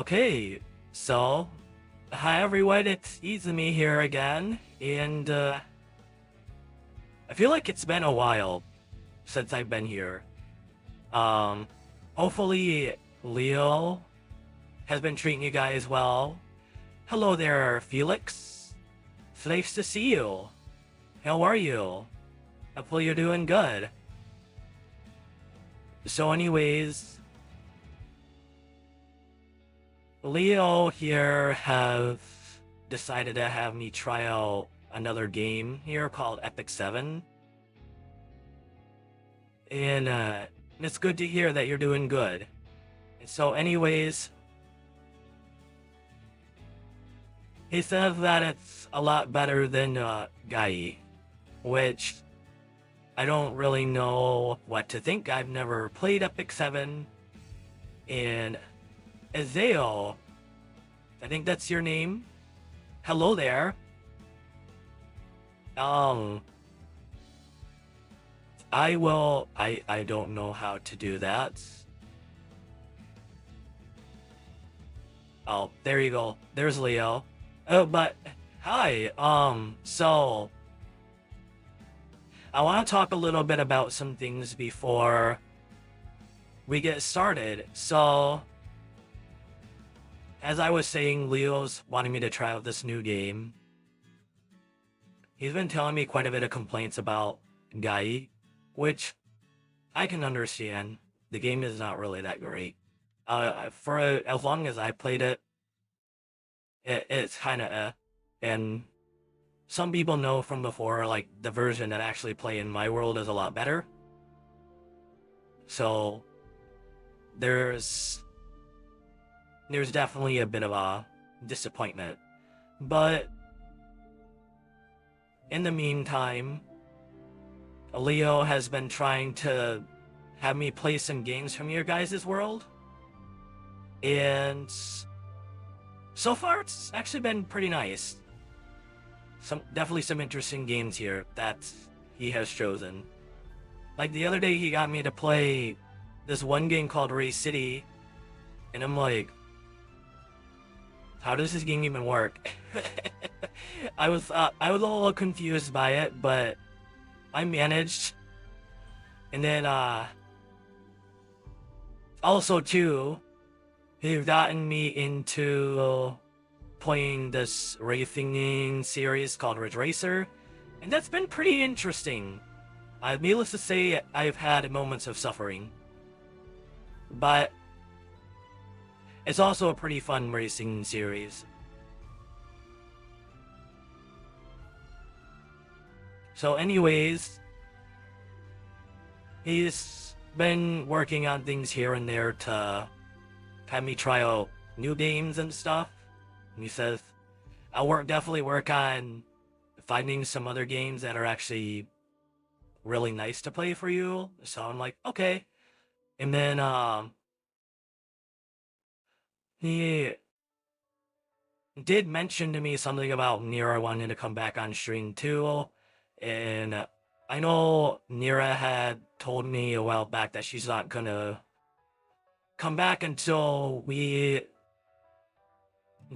Okay, so hi everyone, it's Izumi here again, and I feel like it's been a while since I've been here. Um, Hopefully Leo has been treating you guys well. Hello there, Felix. It's nice to see you. How are you? Hopefully you're doing good. So anyways, Leo here have decided to have me try out another game here called Epic 7. And it's good to hear that you're doing good. And so anyways, he says that it's a lot better than Gai, which I don't really know what to think. I've never played Epic 7. And Azeo, I think that's your name. Hello there. I don't know how to do that. Oh, there you go. There's Leo. Oh, but hi. So I want to talk a little bit about some things before we get started. So as I was saying, Leo's wanting me to try out this new game. He's been telling me quite a bit of complaints about Gai, which I can understand. The game is not really that great. For as long as I played it, it's kind of and some people know from before, like the version that actually play in my world is a lot better. So there's definitely a bit of a disappointment, but in the meantime, Leo has been trying to have me play some games from your guys' world, and so far it's actually been pretty nice. Definitely some interesting games here that he has chosen. Like the other day he got me to play this one game called Race City, and I'm like, how does this game even work? I was a little confused by it, but I managed. And then also too, he's gotten me into playing this racing series called Ridge Racer, and that's been pretty interesting. Needless to say, I've had moments of suffering, but it's also a pretty fun racing series. So anyways, he's been working on things here and there to have me try out new games and stuff. And he says, I'll definitely work on finding some other games that are actually really nice to play for you. So I'm like, okay. And then he did mention to me something about Nira wanting to come back on stream too. And I know Nira had told me a while back that she's not gonna come back until we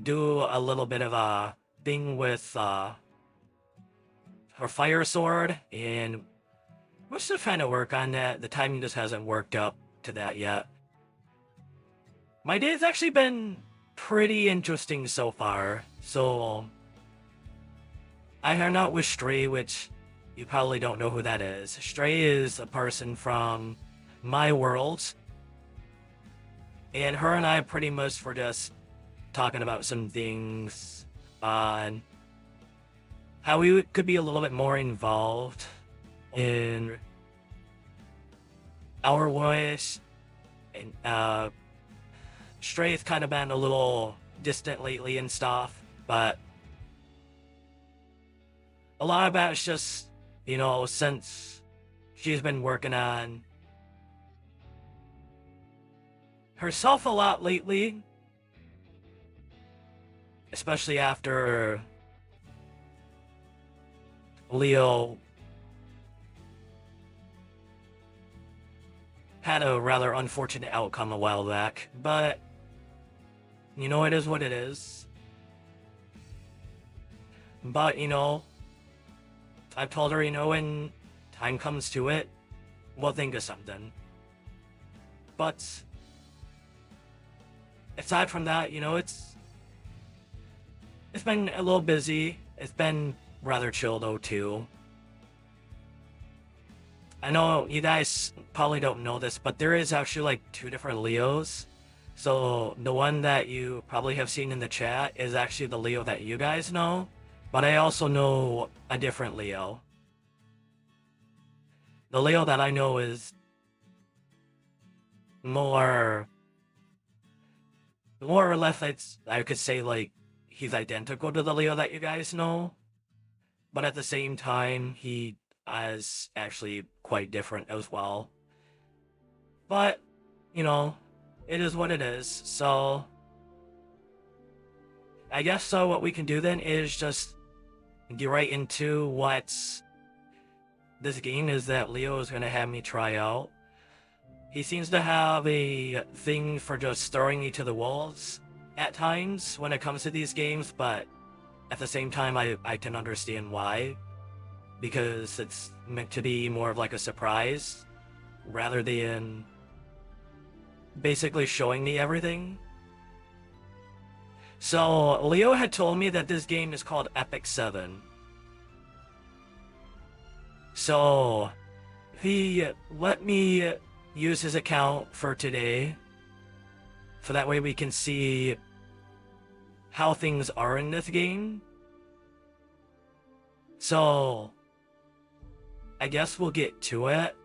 do a little bit of a thing with her fire sword, and we're still trying to work on that. The timing just hasn't worked up to that yet. My day's actually been pretty interesting so far. So I hung out with Stray, which you probably don't know who that is. Stray is a person from my world, and her and I pretty much were just talking about some things on how we could be a little bit more involved in our voice. And Stray's kind of been a little distant lately and stuff, but a lot of that is just, you know, since she's been working on herself a lot lately, especially after Leo had a rather unfortunate outcome a while back. But You know, it is what it is. But, you know, I've told her, you know, when time comes to it, we'll think of something. But aside from that, you know, it's been a little busy. It's been rather chill though too. I know you guys probably don't know this, but there is actually like two different Leos. So the one that you probably have seen in the chat is actually the Leo that you guys know, but I also know a different Leo. The Leo that I know is more or less, I could say like he's identical to the Leo that you guys know, but at the same time he is actually quite different as well. But you know, it is what it is. So I guess so what we can do then is just get right into what this game is that Leo is going to have me try out. He seems to have a thing for just throwing me to the wolves at times when it comes to these games, but at the same time I can understand why, because it's meant to be more of like a surprise rather than basically showing me everything. So Leo had told me that this game is called Epic 7. So he let me use his account for today, so that way we can see how things are in this game. So I guess we'll get to it.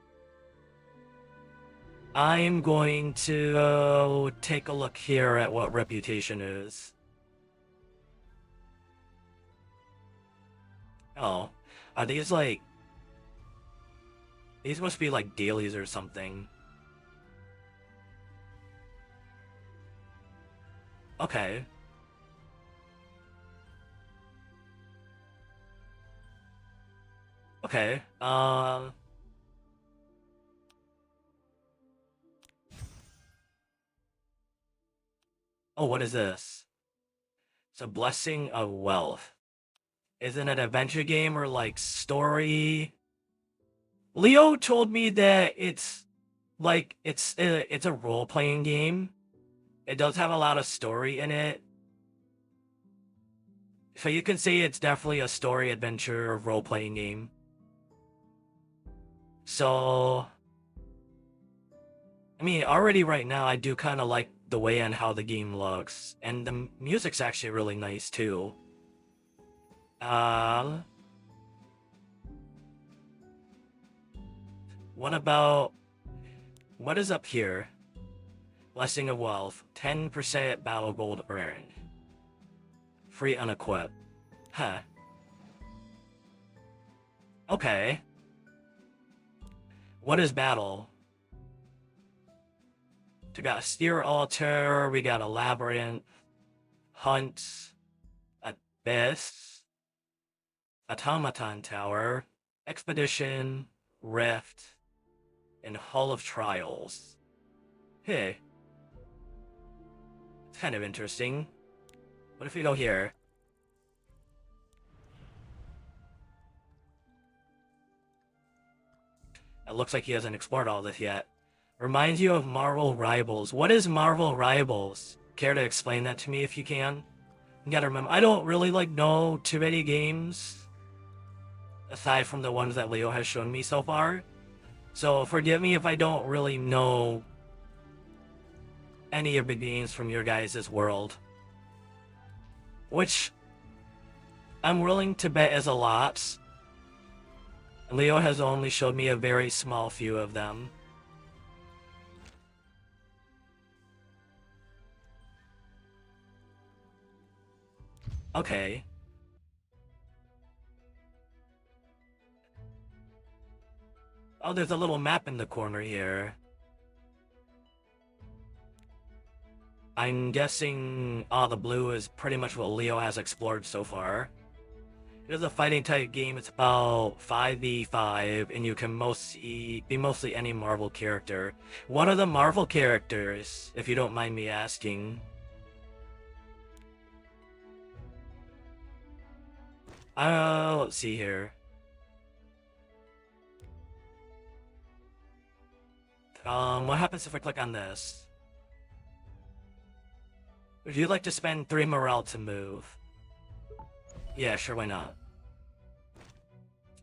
I'm going to take a look here at what reputation is. Oh, are these like... These must be like dailies or something. Okay. Okay, oh, what is this? It's a blessing of wealth. Is it an adventure game or like story? Leo told me that it's like it's a role-playing game. It does have a lot of story in it. So you can say it's definitely a story adventure role-playing game. So I mean, already right now I do kind of like the way and how the game looks, and the music's actually really nice too. What about, what is up here? Blessing of Wealth, 10% battle gold earned. Free unequipped. Huh. Okay. What is battle? We got a steer altar, we got a labyrinth, hunt, abyss, automaton tower, expedition, rift, and hall of trials. Hey. It's kind of interesting. What if we go here? It looks like he hasn't explored all this yet. Reminds you of Marvel Rivals. What is Marvel Rivals? Care to explain that to me if you can? You gotta remember, I don't really know too many games aside from the ones that Leo has shown me so far. So forgive me if I don't really know any of the games from your guys' world. Which I'm willing to bet is a lot. Leo has only showed me a very small few of them. Okay. Oh, there's a little map in the corner here. I'm guessing the blue is pretty much what Leo has explored so far. It is a fighting type game. It's about 5v5, and you can be mostly any Marvel character. What are the Marvel characters, if you don't mind me asking? Let's see here. What happens if I click on this? Would you like to spend 3 morale to move? Yeah, sure, why not?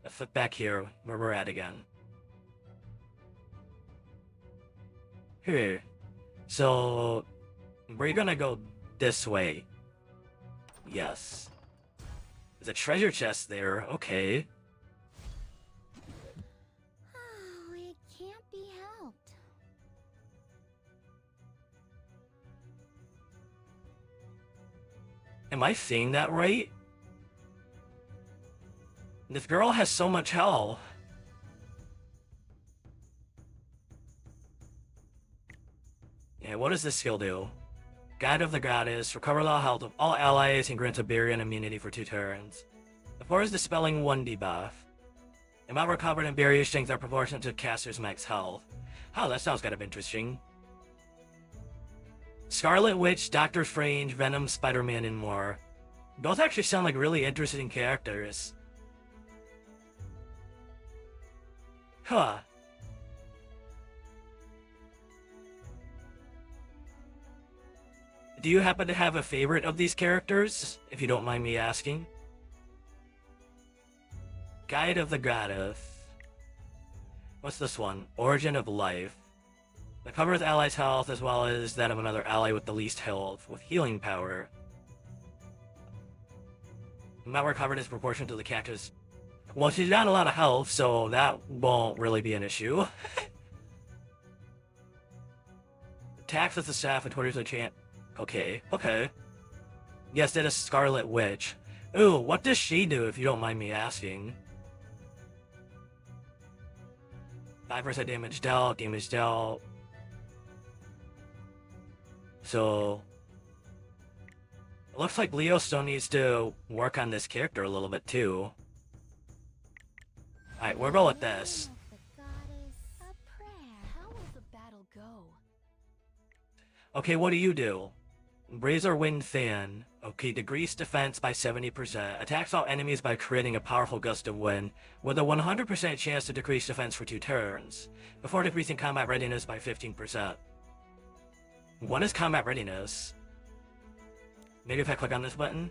Let's flip back here, where we're at again. Here. So, we're gonna go this way. Yes. There's a treasure chest there, okay. Oh, it can't be helped. Am I seeing that right? This girl has so much health. Yeah, what does this skill do? Guide of the Goddess, recover the health of all allies and grants a barrier and immunity for 2 turns. The force dispelling 1 debuff. Amount recovered and barrier strength are proportional to caster's max health. Oh, that sounds kind of interesting. Scarlet Witch, Doctor Strange, Venom, Spider-Man, and more. Both actually sound like really interesting characters. Huh. Do you happen to have a favorite of these characters, if you don't mind me asking? Guide of the Goddess. What's this one? Origin of Life. That covers allies' health as well as that of another ally with the least health, with healing power. Amount recovered is proportional to the character's. Well, she's got a lot of health, so that won't really be an issue. Attacks with the staff and 20% chance. Okay, okay. Yes, that is Scarlet Witch. Ooh, what does she do, if you don't mind me asking? 5% damage dealt, damage dealt. So... it looks like Leo still needs to work on this character a little bit, too. Alright, we'll roll with this. How will the battle go? Okay, what do you do? Razor Wind Fan. Okay, decrease defense by 70%. Attacks all enemies by creating a powerful gust of wind, with a 100% chance to decrease defense for 2 turns, before decreasing combat readiness by 15%. What is combat readiness? Maybe if I click on this button?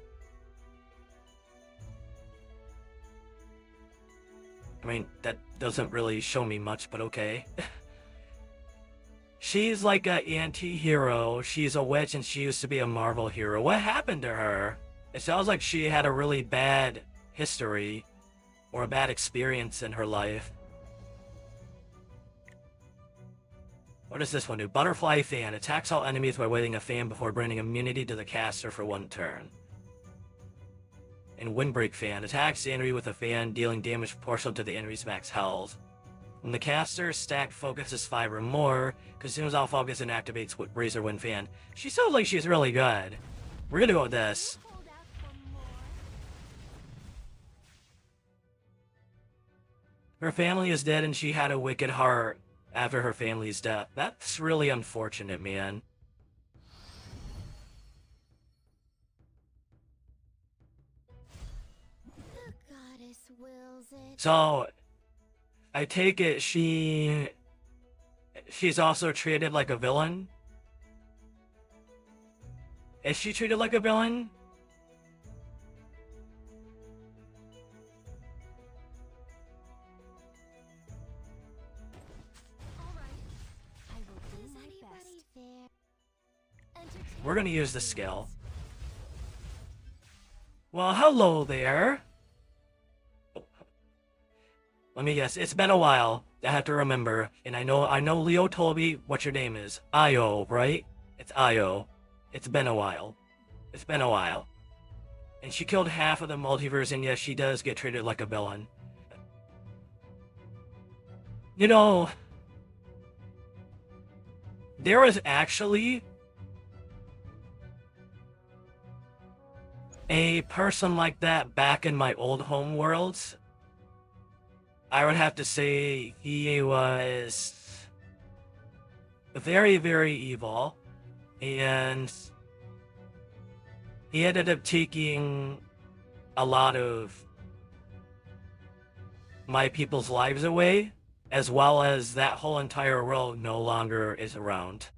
I mean, that doesn't really show me much, but okay. She's like an anti-hero. She's a witch and she used to be a Marvel hero. What happened to her? It sounds like she had a really bad history or a bad experience in her life. What does this one do? Butterfly Fan. Attacks all enemies by waving a fan before granting immunity to the caster for 1 turn. And Windbreak Fan. Attacks the enemy with a fan, dealing damage proportional to the enemy's max health. When the caster stacked focuses 5 or more, consumes all focus and activates with Razor Wind Fan. She sounds like she's really good. We're gonna go with this. Her family is dead and she had a wicked heart after her family's death. That's really unfortunate, man. The goddess wills it. So, I take it she's also treated like a villain? Is she treated like a villain? We're gonna use the skill. Well, hello there. Let me guess, it's been a while. I have to remember. And I know Leo told me what your name is. Io, right? It's Io. It's been a while. It's been a while. And she killed half of the multiverse, and yes, she does get treated like a villain. You know, there was actually a person like that back in my old home worlds. I would have to say he was very, very evil, and he ended up taking a lot of my people's lives away, as well as that whole entire world no longer is around.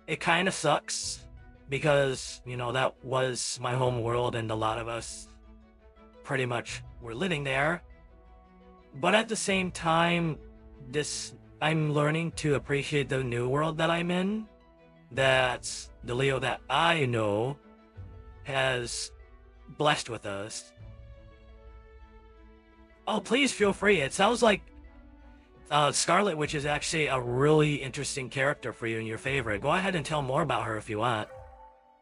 It kind of sucks because, you know, that was my home world and a lot of us pretty much were living there. But at the same time, I'm learning to appreciate the new world that I'm in. That's the Leo that I know has blessed with us. Oh, please feel free. It sounds like Scarlet Witch is actually a really interesting character for you and your favorite. Go ahead and tell more about her if you want.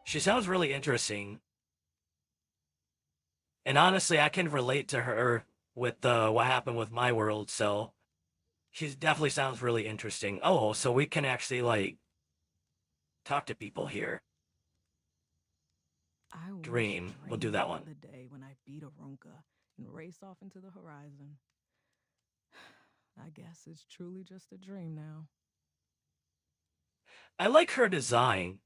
She sounds really interesting. And honestly, I can relate to her with what happened with my world, so she definitely sounds really interesting. Oh, so we can actually, like, talk to people here. Dream. We'll do that one. The day when I beat Arunca and race off into the horizon. I guess it's truly just a dream now. I like her design.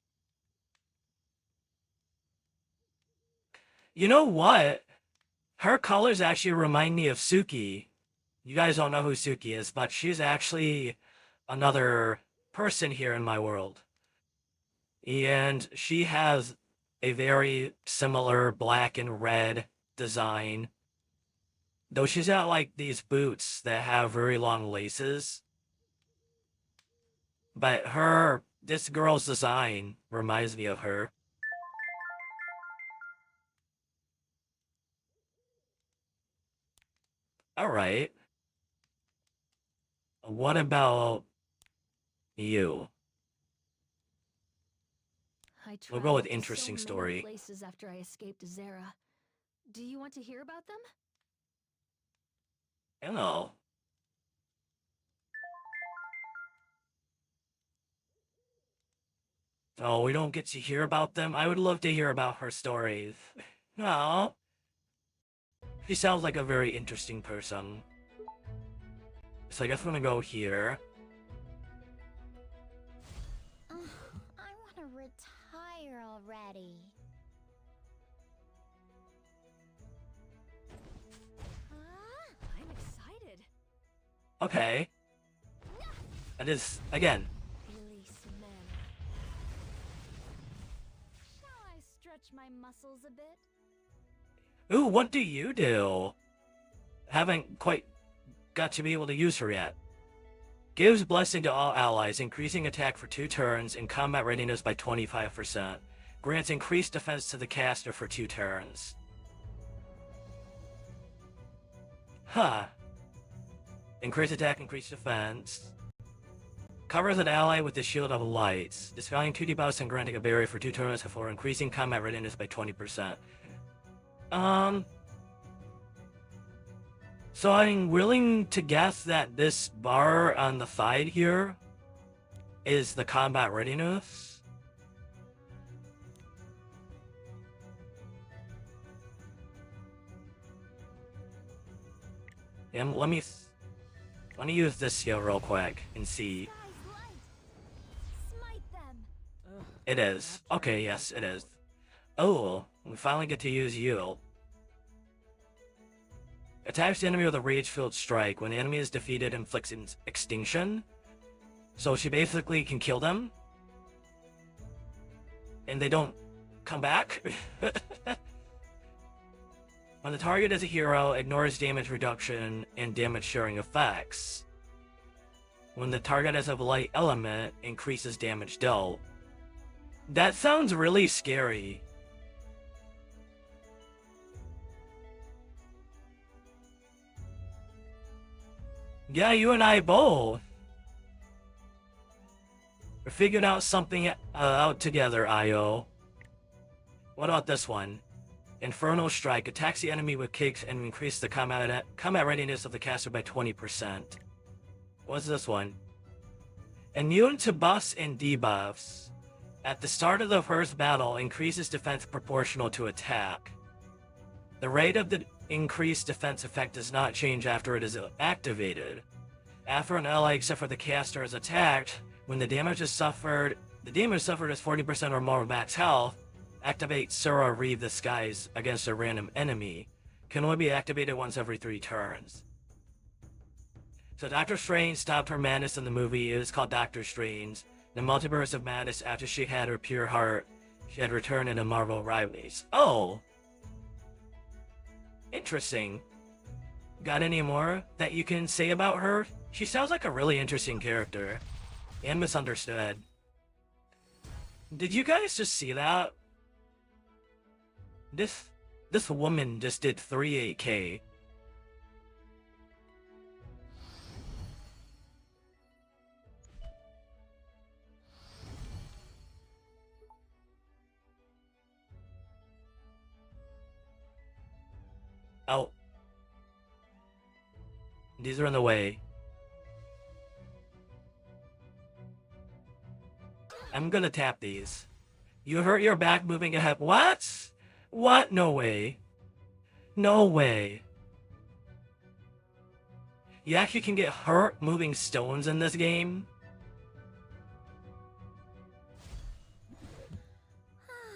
You know what? Her colors actually remind me of Suki. You guys don't know who Suki is, but she's actually another person here in my world. And she has a very similar black and red design. Though she's got like these boots that have very long laces. But this girl's design reminds me of her. Alright. What about you? We'll go with interesting story. Places after I escaped Zera. Do you want to hear about them? Hello. Oh, we don't get to hear about them? I would love to hear about her stories. No. She sounds like a very interesting person. So I guess I'm gonna go here. I want to retire already. I'm excited. Okay. That is, again. Release men. Shall I stretch my muscles a bit? Ooh, what do you do? Haven't quite got to be able to use her yet. Gives blessing to all allies, increasing attack for 2 turns and combat readiness by 25%. Grants increased defense to the caster for 2 turns. Huh. Increased attack, increased defense. Covers an ally with the Shield of Lights. Dispelling 2 debuffs and granting a barrier for 2 turns before increasing combat readiness by 20%. So I'm willing to guess that this bar on the side here is the combat readiness. And let me use this here real quick and see. It is. Okay, yes, it is. Oh, we finally get to use you. Attacks the enemy with a rage-filled strike. When the enemy is defeated, inflicts extinction. So she basically can kill them. And they don't come back. When the target is a hero, ignores damage reduction and damage sharing effects. When the target is of a light element, increases damage dealt. That sounds really scary. Yeah, you and I both. We're figuring out something out together, Io. What about this one? Infernal Strike. Attacks the enemy with kicks and increase the combat readiness of the caster by 20%. What's this one? Immune to buffs and debuffs. At the start of the first battle, increases defense proportional to attack. The rate of the increased defense effect does not change after it is activated. After an ally except for the caster is attacked, when the damage is suffered, the damage suffered is 40% or more of max health, Activate Sura Reeve the Skies against a random enemy. Can only be activated once every 3 turns. So Doctor Strange stopped her madness in the movie. It was called Doctor Strange. The Multiverse of Madness, after she had her pure heart, she had returned in the Marvel Rivalries. Oh! Interesting. Got any more that you can say about her? She sounds like a really interesting character. And misunderstood. Did you guys just see that? This woman just did 38k. Oh. These are in the way. I'm gonna tap these. You hurt your back moving ahead. What? What? No way. No way. You actually can get hurt moving stones in this game?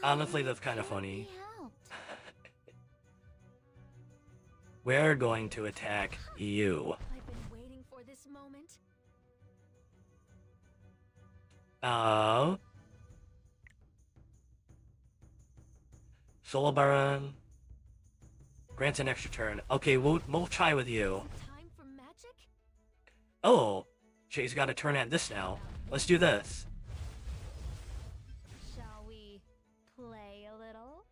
Honestly, that's kind of funny. We're going to attack you. I've been waiting for this moment. Oh. Soul Baron. Grants an extra turn. Okay, we'll try with you. Time for magic? Oh. She's got a turn at this now. Let's do this. Shall we play a little?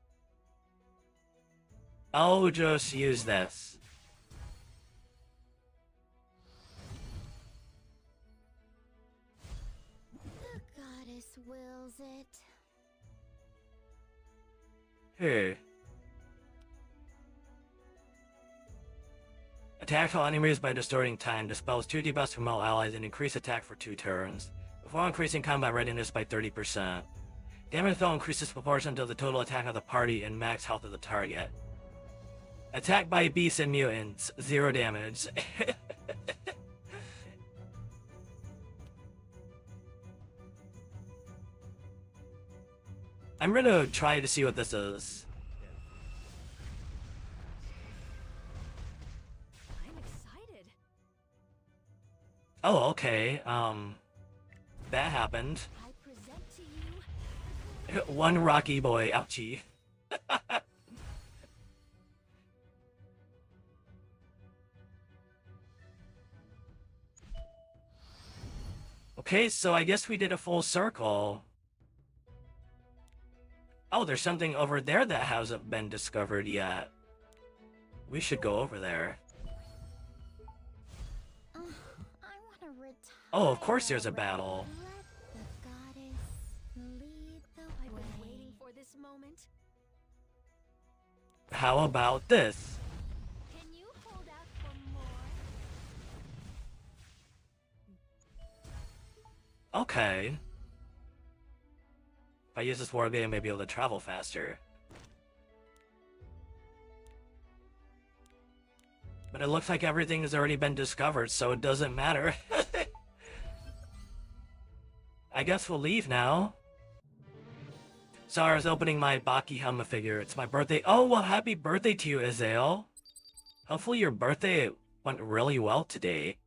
I'll just use this. The goddess wills it. Hey. Attack all enemies by distorting time. Dispels 2 debuffs from all allies and increase attack for 2 turns. Before increasing combat readiness by 30%. Damage throw increases proportion to the total attack of the party and max health of the target. Attack by beasts and mutants. 0 damage. I'm gonna try to see what this is. I'm excited. Oh, okay. That happened. I present to you One rocky boy. Ouchie. Okay, so I guess we did a full circle. Oh, there's something over there that hasn't been discovered yet. We should go over there. I want to retire. Oh, of course there's a battle. Let the goddess lead the way. I've been waiting for this moment. How about this? Can you hold out for more? Okay. If I use this war game, I may be able to travel faster. But it looks like everything has already been discovered, so it doesn't matter. I guess we'll leave now. Sorry, I was opening my Baki Helma figure. It's my birthday. Oh, well, happy birthday to you, Azael. Hopefully your birthday went really well today.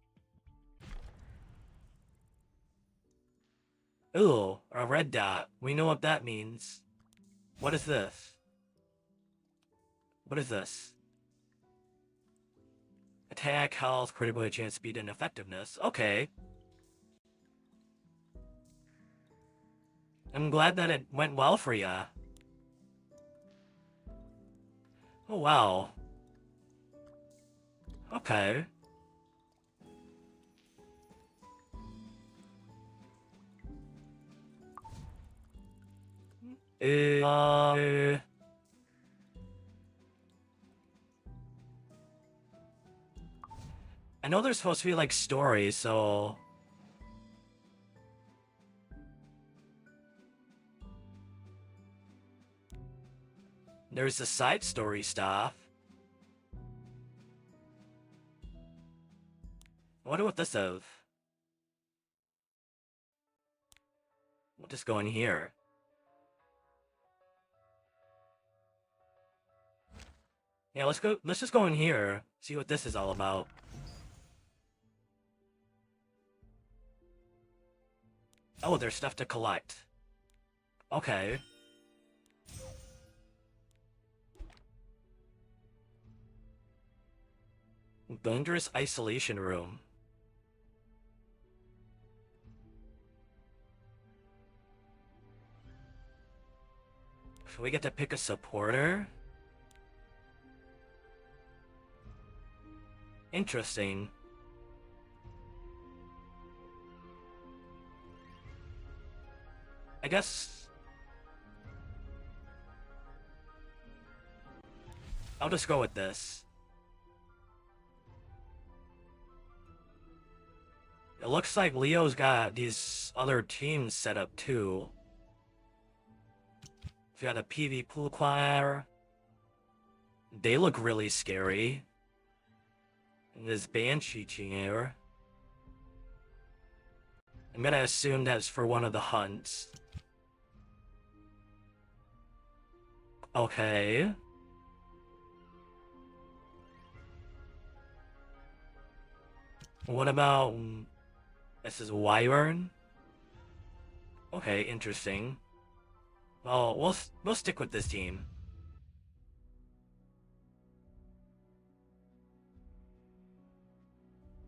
Ooh, a red dot. We know what that means. What is this? What is this? Attack, health, critical hit chance, speed, and effectiveness. Okay. I'm glad that it went well for ya. Oh, wow. Okay. I know there's supposed to be like stories, so there's the side story stuff. I wonder what this is. We'll just go in here. Yeah, let's go. Let's just go in here, see what this is all about. Oh, there's stuff to collect. Okay. Dangerous isolation room. So we get to pick a supporter? Interesting. I guess I'll just go with this. It looks like Leo's got these other teams set up too. We got a PV pool choir. They look really scary. And this banshee here. I'm gonna assume that's for one of the hunts. Okay. What about... This is Wyvern? Okay, interesting. Well, we'll stick with this team.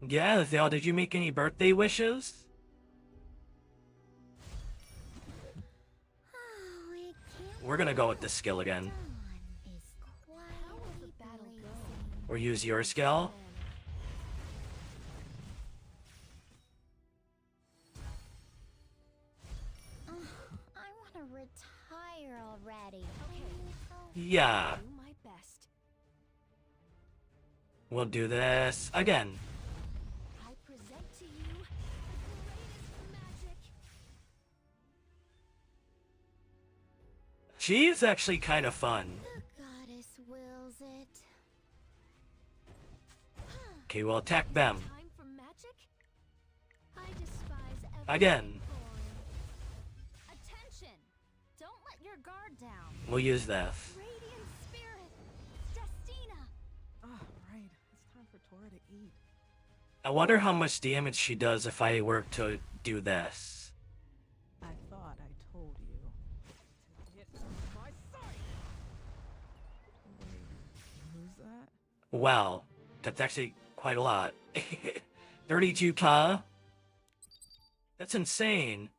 Yeah, Zale, did you make any birthday wishes? We're gonna go with this skill again. Or use your skill. I want to retire already. Yeah. We'll do this again. I present to you the greatest magic. She's actually kind of fun. The goddess wills it. Okay, we'll attack them. Time for magic? I despise everything Again. boring. Attention! Don't let your guard down. We'll use this. Radiant spirit, Justina. Oh, right. It's time for Tora to eat. I wonder how much damage she does if I were to do this. I thought I told you to get out of my sight. Wait, who's that? Wow, that's actually quite a lot. 32k? That's insane.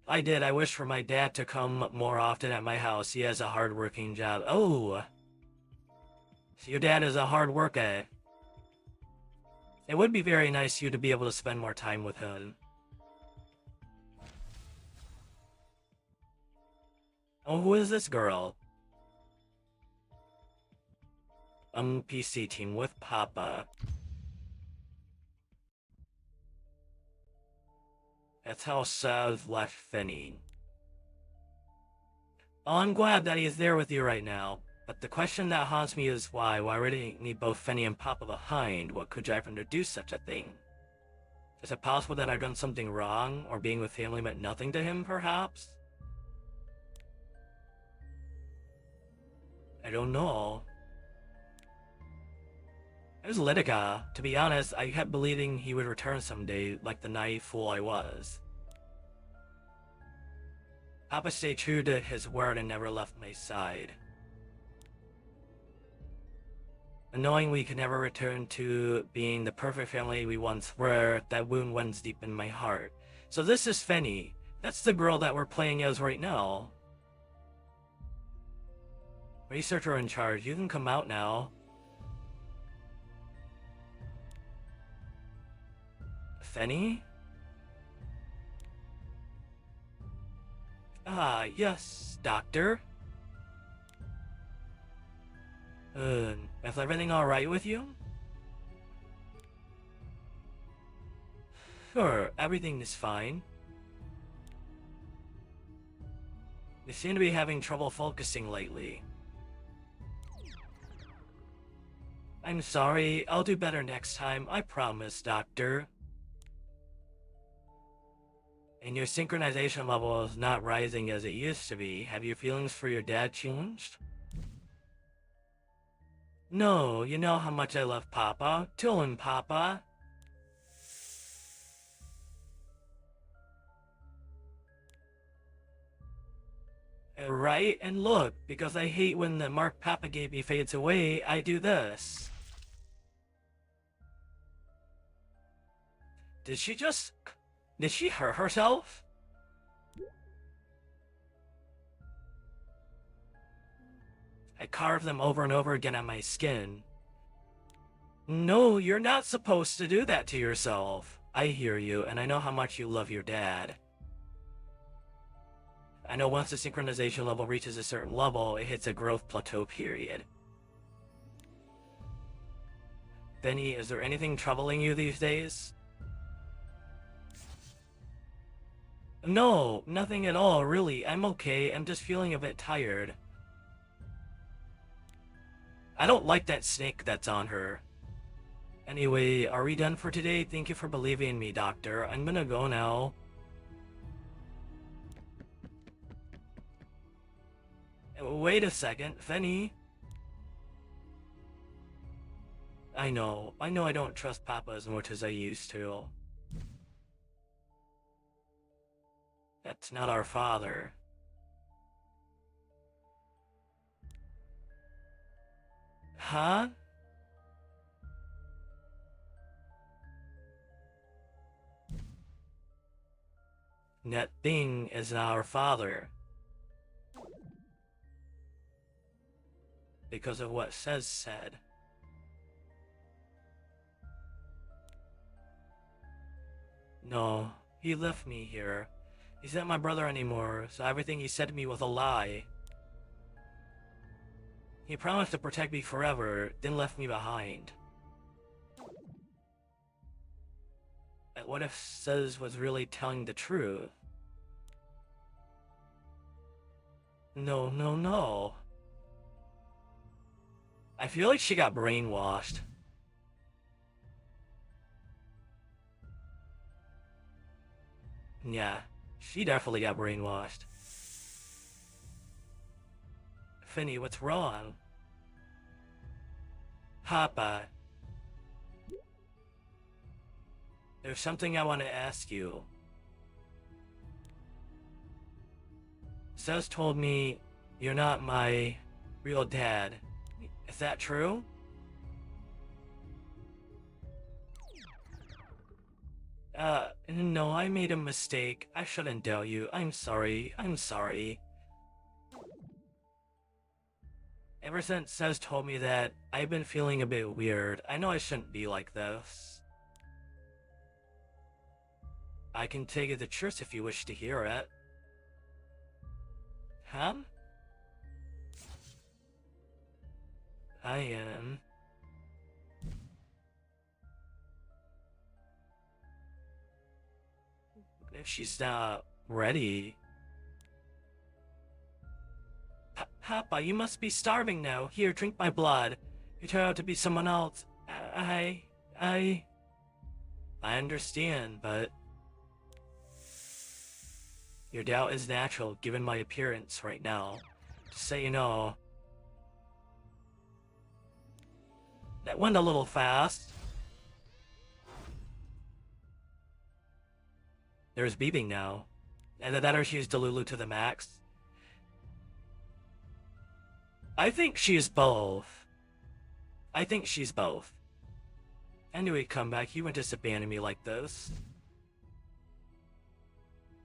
I wish for my dad to come more often at my house. He has a hard-working job. Oh! So your dad is a hard worker. It would be very nice for you to be able to spend more time with him. Oh, who is this girl? PC team with Papa. That's how Sav left Finny. Oh, I'm glad that he's there with you right now. But the question that haunts me is why? Why would he leave both Finny and Papa behind? What could drive him to do such a thing? Is it possible that I've done something wrong? Or being with family meant nothing to him, perhaps? I don't know. It was Litica. To be honest, I kept believing he would return someday, like the naive fool I was. Papa stayed true to his word and never left my side. And knowing we could never return to being the perfect family we once were, that wound runs deep in my heart. So this is Fenny. That's the girl that we're playing as right now. Researcher in charge, you can come out now. Fenny? Ah, yes, Doctor. Is everything alright with you? Sure, everything is fine. You seem to be having trouble focusing lately. I'm sorry, I'll do better next time, I promise, Doctor. And your synchronization level is not rising as it used to be. Have your feelings for your dad changed? No, you know how much I love Papa. Tell him, Papa. Right? And look, because I hate when the mark Papa gave me fades away, I do this. Did she just... Did she hurt herself? I carve them over and over again on my skin. No, you're not supposed to do that to yourself. I hear you, and I know how much you love your dad. I know once the synchronization level reaches a certain level, it hits a growth plateau period. Benny, is there anything troubling you these days? No, nothing at all, really. I'm okay. I'm just feeling a bit tired. I don't like that snake that's on her. Anyway, are we done for today? Thank you for believing in me, Doctor. I'm gonna go now. Wait a second, Fenny. I know I don't trust Papa as much as I used to. That's not our father. Huh? That thing is our father. Because of what Says said. No, he left me here. He's not my brother anymore, so everything he said to me was a lie. He promised to protect me forever, then left me behind. But what if Says was really telling the truth? No, no, no. I feel like she got brainwashed. Yeah, she definitely got brainwashed. Finny, what's wrong? Papa. There's something I want to ask you. Says told me you're not my real dad. Is that true? No, I made a mistake. I shouldn't tell you. I'm sorry. I'm sorry. Ever since Says told me that, I've been feeling a bit weird. I know I shouldn't be like this. I can take you to church if you wish to hear it. Huh? I am. If she's not ready. Papa, you must be starving now. Here, drink my blood. You turn out to be someone else. I understand, but... Your doubt is natural, given my appearance right now. Just so you know. That went a little fast. There's beeping now. Either that or she's Delulu to the max. I think she's both. I think she's both. Anyway, come back. You wouldn't just abandon me like this.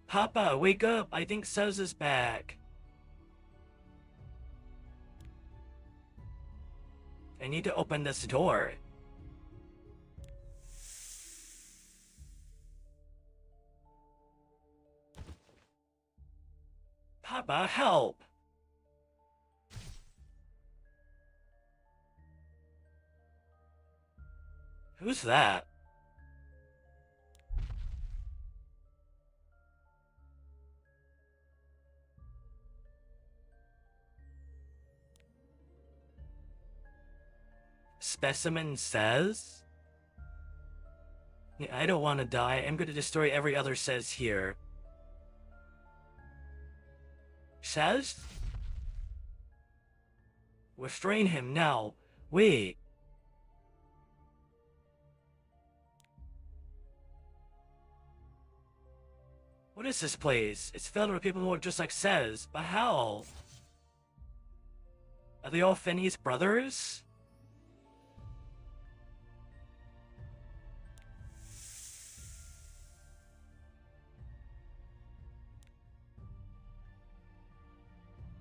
Papa, wake up! I think Sez is back. I need to open this door. Papa, help! Who's that? Specimen says? Yeah, I don't want to die. I'm going to destroy every other says here. Says? Restrain him now. Wait. What is this place? It's filled with people who are just like Says, but how? Are they all Finney's brothers?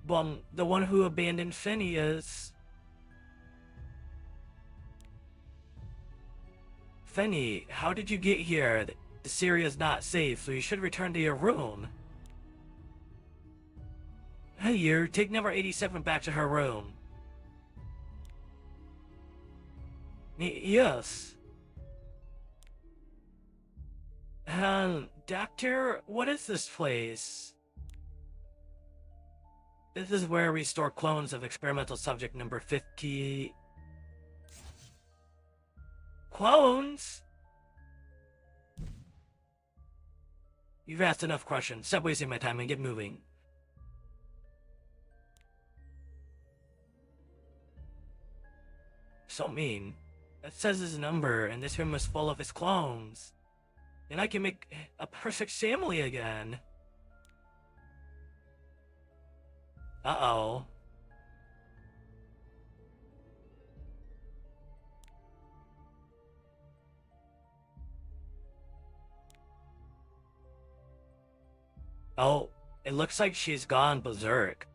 Well, the one who abandoned Finney is... Finney, how did you get here? This area is not safe, so you should return to your room. Hey, you, take number 87 back to her room. Yes. Doctor, what is this place? This is where we store clones of experimental subject number 50... Clones? You've asked enough questions. Stop wasting my time and get moving. So mean. That says his number, and this room is full of his clones. And I can make a perfect family again. Uh-oh. Oh, it looks like she's gone berserk.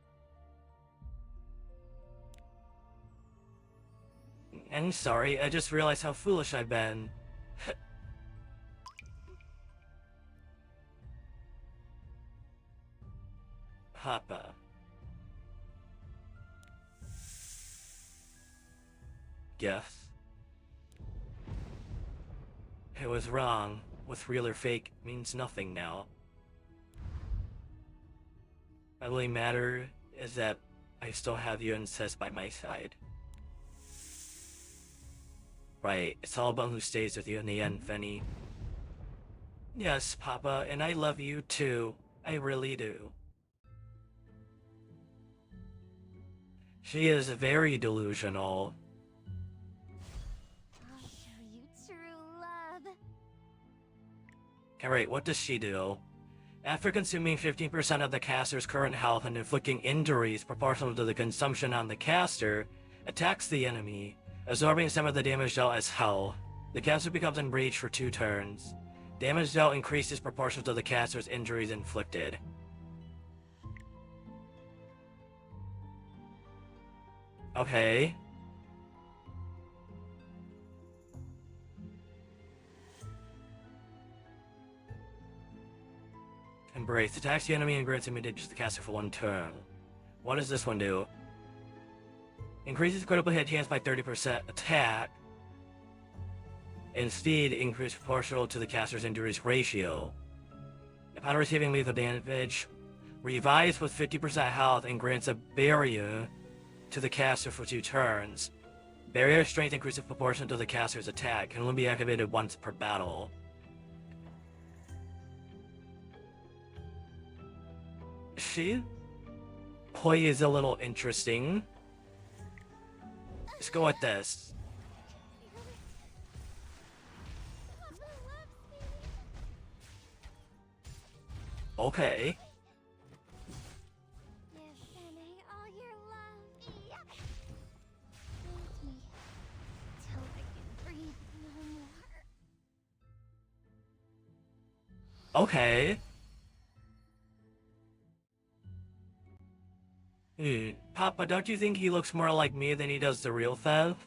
I'm sorry, I just realized how foolish I've been. Papa. Yes. It was wrong. What's real or fake means nothing now. What really matters is that I still have you and Sess by my side. Right, it's all about who stays with you in the end, Fenny. Yes, Papa, and I love you too. I really do. She is very delusional. I'll show you true love. Alright, what does she do? After consuming 15% of the caster's current health and inflicting injuries proportional to the consumption on the caster, attacks the enemy, absorbing some of the damage dealt as hell. The caster becomes enraged for 2 turns. Damage dealt increases proportional to the caster's injuries inflicted. Okay. Embrace. Attacks the enemy and grants immunity to the caster for 1 turn. What does this one do? Increases critical hit chance by 30% attack. And speed increase proportional to the caster's injuries ratio. Upon receiving lethal damage, revives with 50% health and grants a barrier to the caster for 2 turns. Barrier strength increases proportional to the caster's attack, can only be activated once per battle. She plays a little interesting. Let's go with this. Okay. Give Fene all your love. Hold me till I can breathe no more. Okay. Papa, don't you think he looks more like me than he does the real Thev?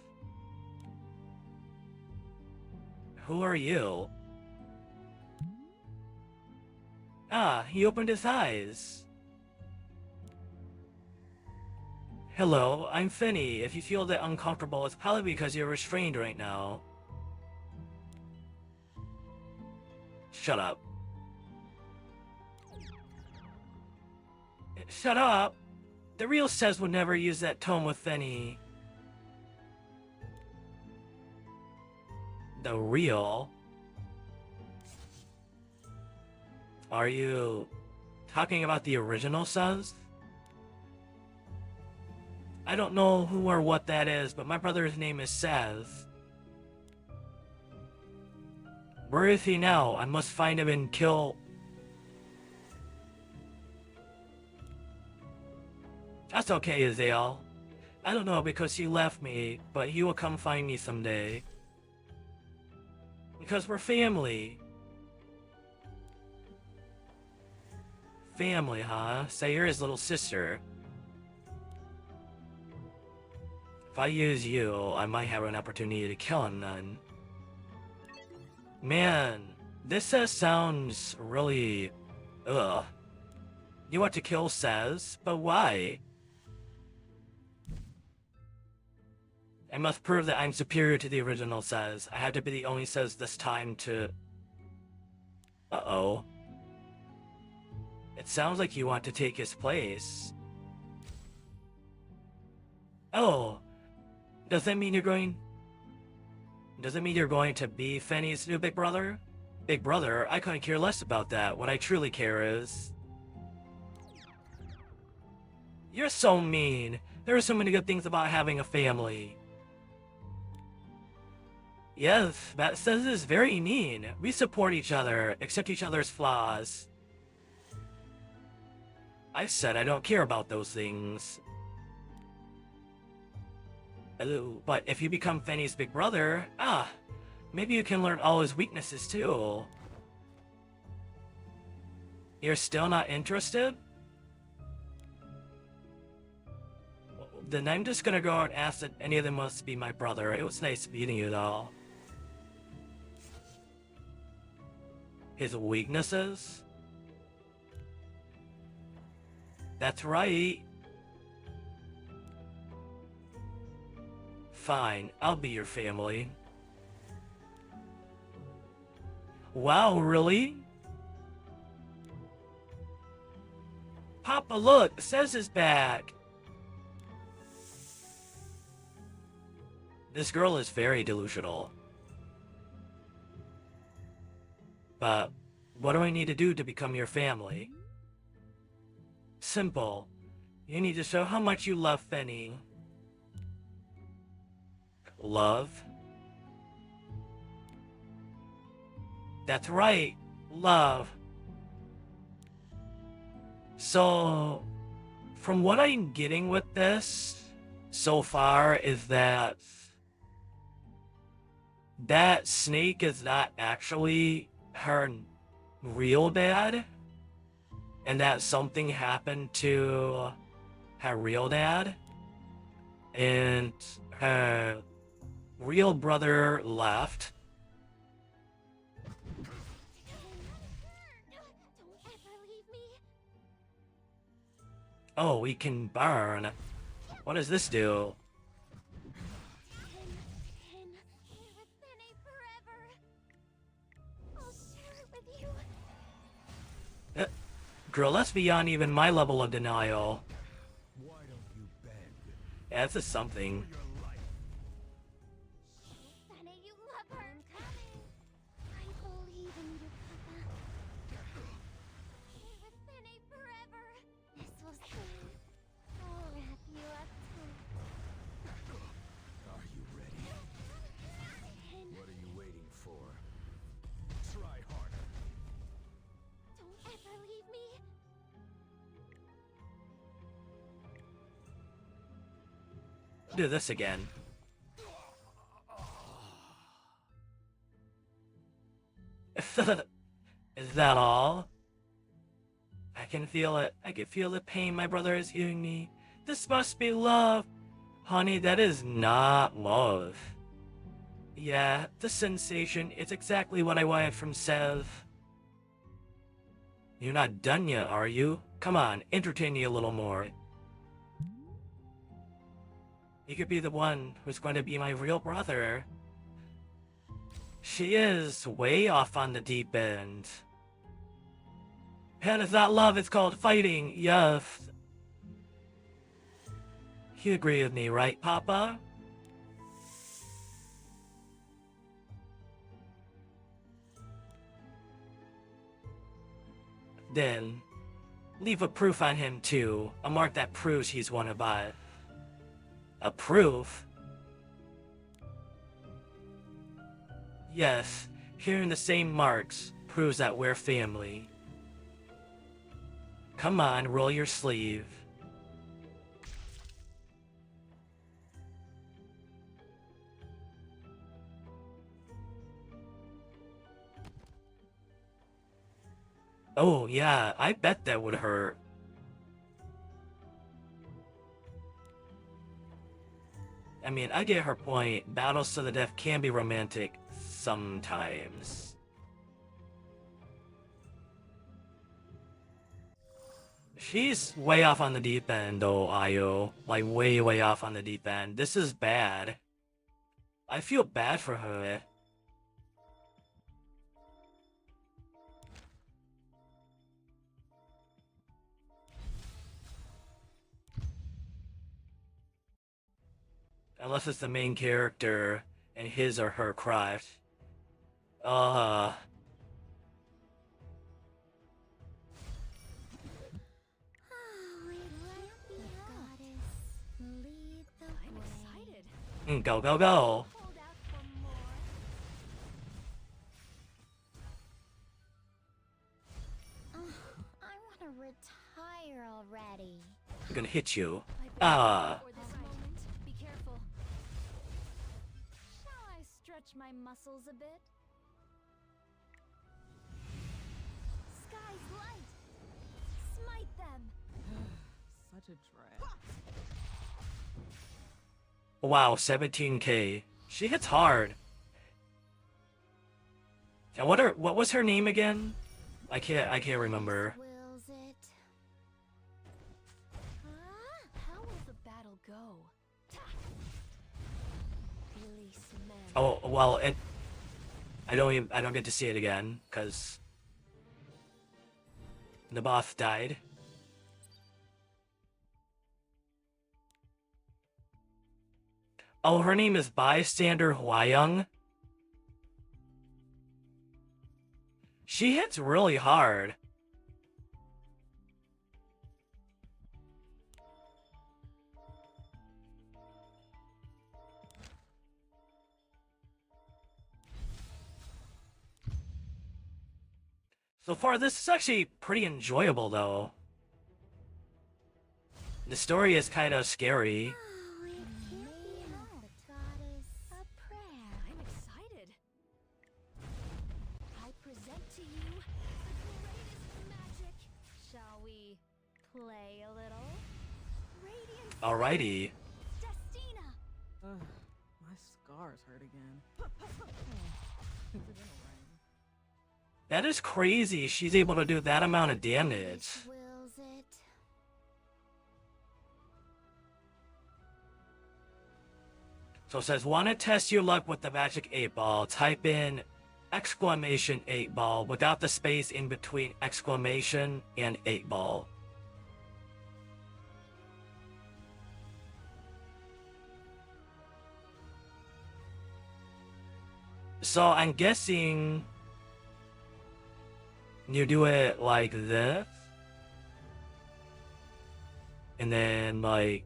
Who are you? Ah, he opened his eyes. Hello, I'm Finney. If you feel that uncomfortable, it's probably because you're restrained right now. Shut up. Shut up! The real Says would never use that tone with Finney. The real? Are you talking about the original Says? I don't know who or what that is, but my brother's name is Seth. Where is he now? I must find him and kill... That's okay, Azale. I don't know because he left me, but he will come find me someday. Because we're family. Family, huh? Sayre is little sister. If I use you, I might have an opportunity to kill him then. Man, this sounds really... Ugh. You want to kill Sez, but why? I must prove that I'm superior to the original Sez. I have to be the only Sez this time to... Uh-oh. It sounds like you want to take his place. Oh. Does that mean you're going... Does it mean you're going to be Fanny's new big brother? Big brother? I couldn't care less about that. What I truly care is... You're so mean. There are so many good things about having a family. Yes, that says is very mean. We support each other, accept each other's flaws. I said I don't care about those things. But if you become Fanny's big brother, maybe you can learn all his weaknesses too. You're still not interested? Then I'm just gonna go and ask that any of them must be my brother. It was nice meeting you though. His weaknesses? That's right. Fine, I'll be your family. Wow, really? Papa, look, Sez is back. This girl is very delusional. But what do I need to do to become your family? Simple. You need to show how much you love Fanny. Love? That's right, love. So, from what I'm getting with this so far is that Snake is not actually her real dad, and that something happened to her real dad, and her real brother left. Don't ever leave me. Oh, we can burn. What does this do? Share with Fanny forever. I'll share it with you. Girl, that's beyond even my level of denial. Why don't you beg? Yeah, this is something. Your life. Fanny, you love her. I'm coming. I believe in you, Papa. Share with Fanny forever. This will save. I'll wrap you up tight. Are you ready? What are you waiting for? Try harder. Don't ever leave me. Do this again. Is that all? I can feel it. I can feel the pain my brother is giving me. This must be love. Honey, that is not love. Yeah, the sensation is exactly what I wanted from Sev. You're not done yet, are you? Come on, entertain me a little more. You could be the one who's going to be my real brother. She is way off on the deep end. And it's not love, it's called fighting, yes. You agree with me, right, Papa? Then, leave a proof on him too, a mark that proves he's one of us. A proof? Yes, hearing the same marks proves that we're family. Come on, roll your sleeve. Oh, yeah, I bet that would hurt. I mean, I get her point. Battles to the death can be romantic sometimes. She's way off on the deep end, though, Ayo. Like, way, way off on the deep end. This is bad. I feel bad for her. Unless it's the main character and his or her crush. Go, go, go. I want to retire already. I'm gonna hit you. Be careful. Shall I stretch my muscles a bit? Sky's light. Smite them. Such a drag. Wow, 17k. She hits hard. And what was her name again? I can't remember. Wills it. How will the battle go? Release men. Oh, well, I don't get to see it again cuz the boss died. Oh, her name is Bystander Hwayoung. She hits really hard. So far, this is actually pretty enjoyable, though. The story is kind of scary. Oh, it can't be helped. Goddess, a prayer. I'm excited. I present to you the greatest magic. Shall we play a little? Radiant Alrighty. Destina. My scars hurt again. Is it gonna rain? That is crazy. She's able to do that amount of damage. Wills it. So it says, want to test your luck with the magic 8-ball? Type in exclamation 8-ball without the space in between exclamation and 8-ball. So I'm guessing you do it like this. And then like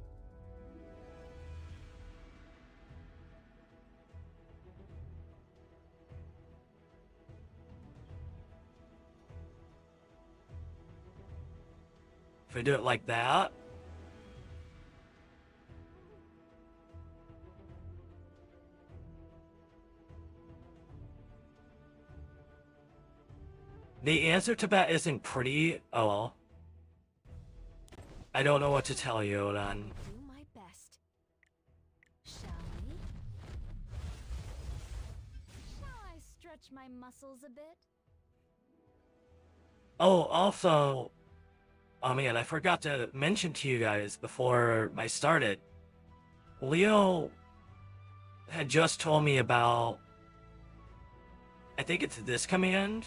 if we do it like that. The answer to that isn't pretty. Oh well. I don't know what to tell you then. Do my best. Shall we? Shall I stretch my muscles a bit? Oh, also, oh man, I forgot to mention to you guys before I started. Leo had just told me about, I think it's this command.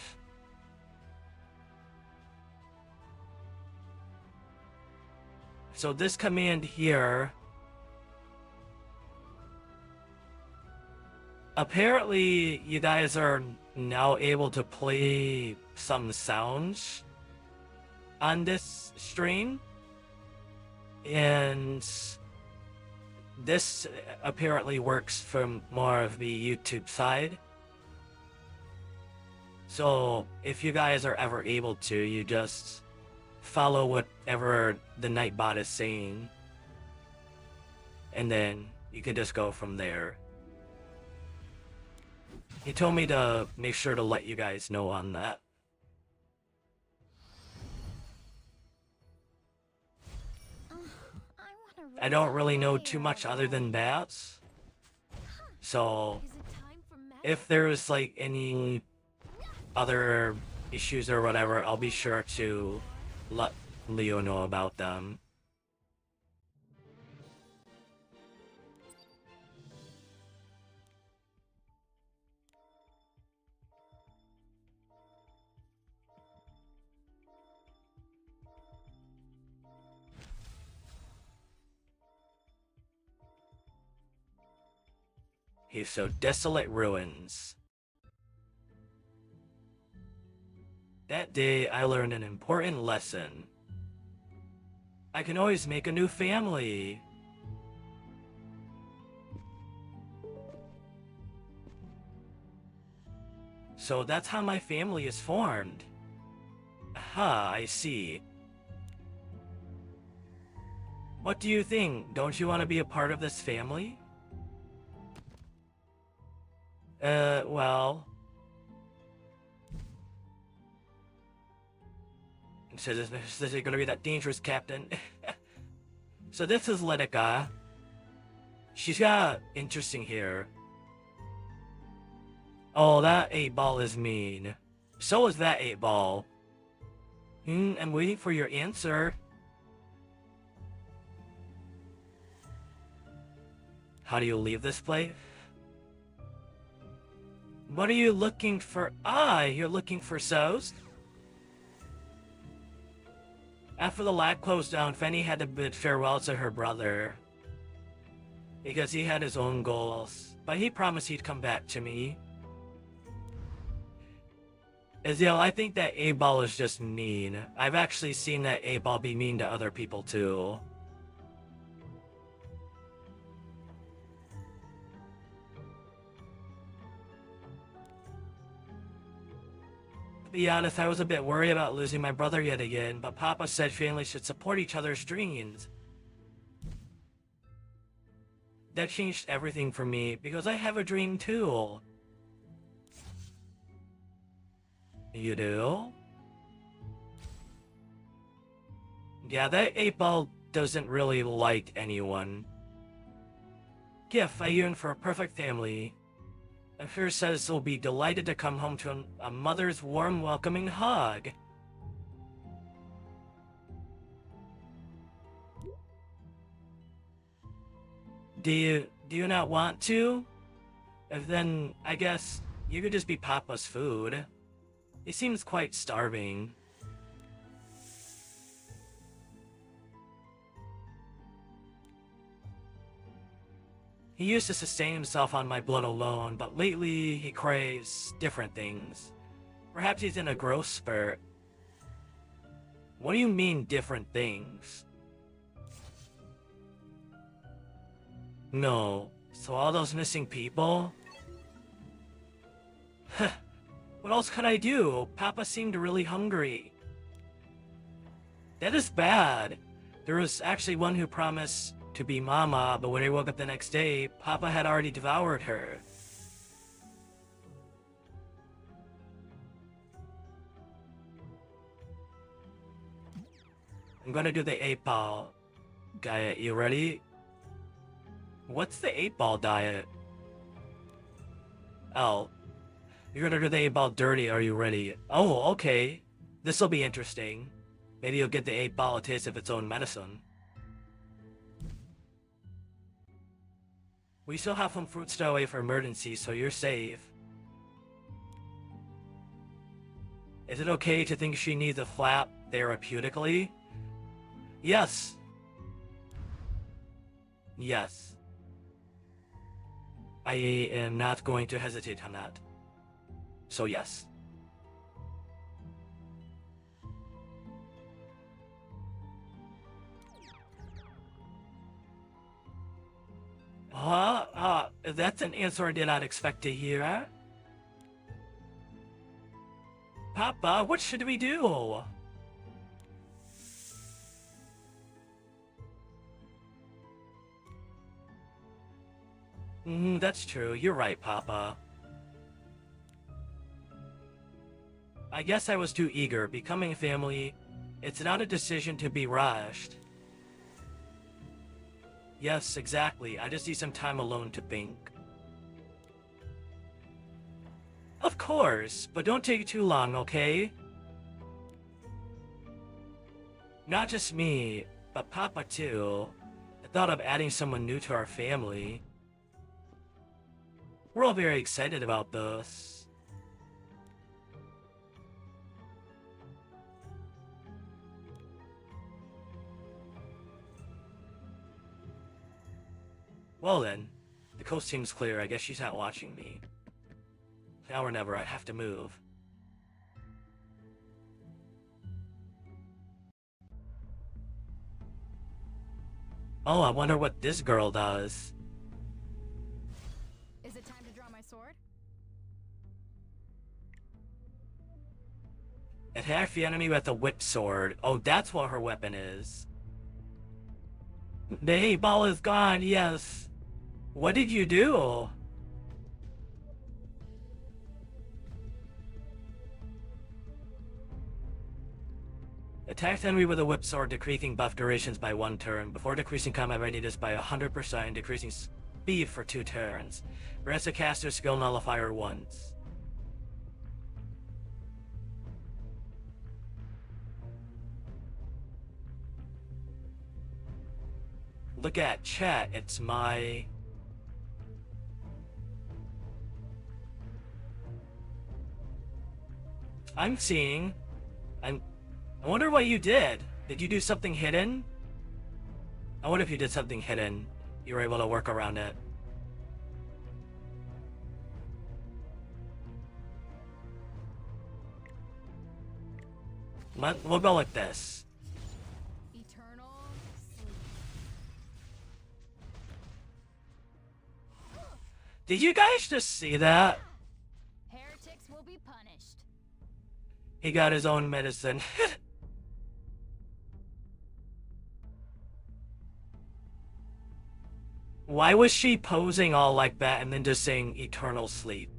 So this command here, apparently you guys are now able to play some sounds on this stream, and this apparently works from more of the YouTube side. So if you guys are ever able to, you just follow whatever the Nightbot is saying, and then you can just go from there. He told me to make sure to let you guys know on that. I don't really know too much other than that. So Is it time for magic? if there's like any other issues or whatever, I'll be sure to let Leo know about them. He's so desolate ruins. That day, I learned an important lesson. I can always make a new family. So that's how my family is formed. Aha, I see. What do you think? Don't you want to be a part of this family? Well... So this is gonna be that dangerous captain. So this is Letica. She's got interesting hair. Oh, that 8-ball is mean. So is that 8-ball. I'm waiting for your answer. How do you leave this place? What are you looking for? Ah, you're looking for So's? After the lab closed down, Fanny had to bid farewell to her brother. Because he had his own goals. But he promised he'd come back to me. Azil, I think that 8-ball is just mean. I've actually seen that 8-ball be mean to other people too. To be honest, I was a bit worried about losing my brother yet again, but Papa said families should support each other's dreams. That changed everything for me, because I have a dream too. You do? Yeah, that 8-ball doesn't really like anyone. Gif, I yearn for a perfect family. Afir says he'll be delighted to come home to a mother's warm, welcoming hug. Do you not want to? If then, I guess, you could just be Papa's food. He seems quite starving. He used to sustain himself on my blood alone, but lately he craves different things. Perhaps he's in a growth spurt. What do you mean, different things? No. So all those missing people? What else could I do? Papa seemed really hungry. That is bad. There was actually one who promised to be Mama, but when he woke up the next day, Papa had already devoured her. I'm gonna do the 8-ball diet. You ready? What's the 8-ball diet? Oh. You're gonna do the 8-ball dirty. Are you ready? Oh, okay. This'll be interesting. Maybe you'll get the 8-ball a taste of its own medicine. We still have some fruit stowed away for emergencies, so you're safe. Is it okay to think she needs a flap therapeutically? Yes. Yes. I am not going to hesitate on that. So yes. That's an answer I did not expect to hear. Papa, what should we do? That's true. You're right, Papa. I guess I was too eager. Becoming family, it's not a decision to be rushed. Yes, exactly. I just need some time alone to think. Of course, but don't take too long, okay? Not just me, but Papa too. The thought of adding someone new to our family. We're all very excited about this. Well then, the coast seems clear. I guess she's not watching me. Now or never, I have to move. Oh, I wonder what this girl does. Is it time to draw my sword? Attack the enemy with a whip sword. Oh, that's what her weapon is. The 8-ball is gone, yes. What did you do? Attack the enemy with a whip sword, decreasing buff durations by 1 turn, before decreasing combat readiness by 100% and decreasing speed for 2 turns. Grants the caster skill nullifier once. Look at chat, it's my... I'm seeing... I wonder what you did. Did you do something hidden? I wonder if you did something hidden. You were able to work around it. We'll go like this. Eternal sleep. Did you guys just see that? Heretics will be punished. He got his own medicine. Why was she posing all like that and then just saying eternal sleep?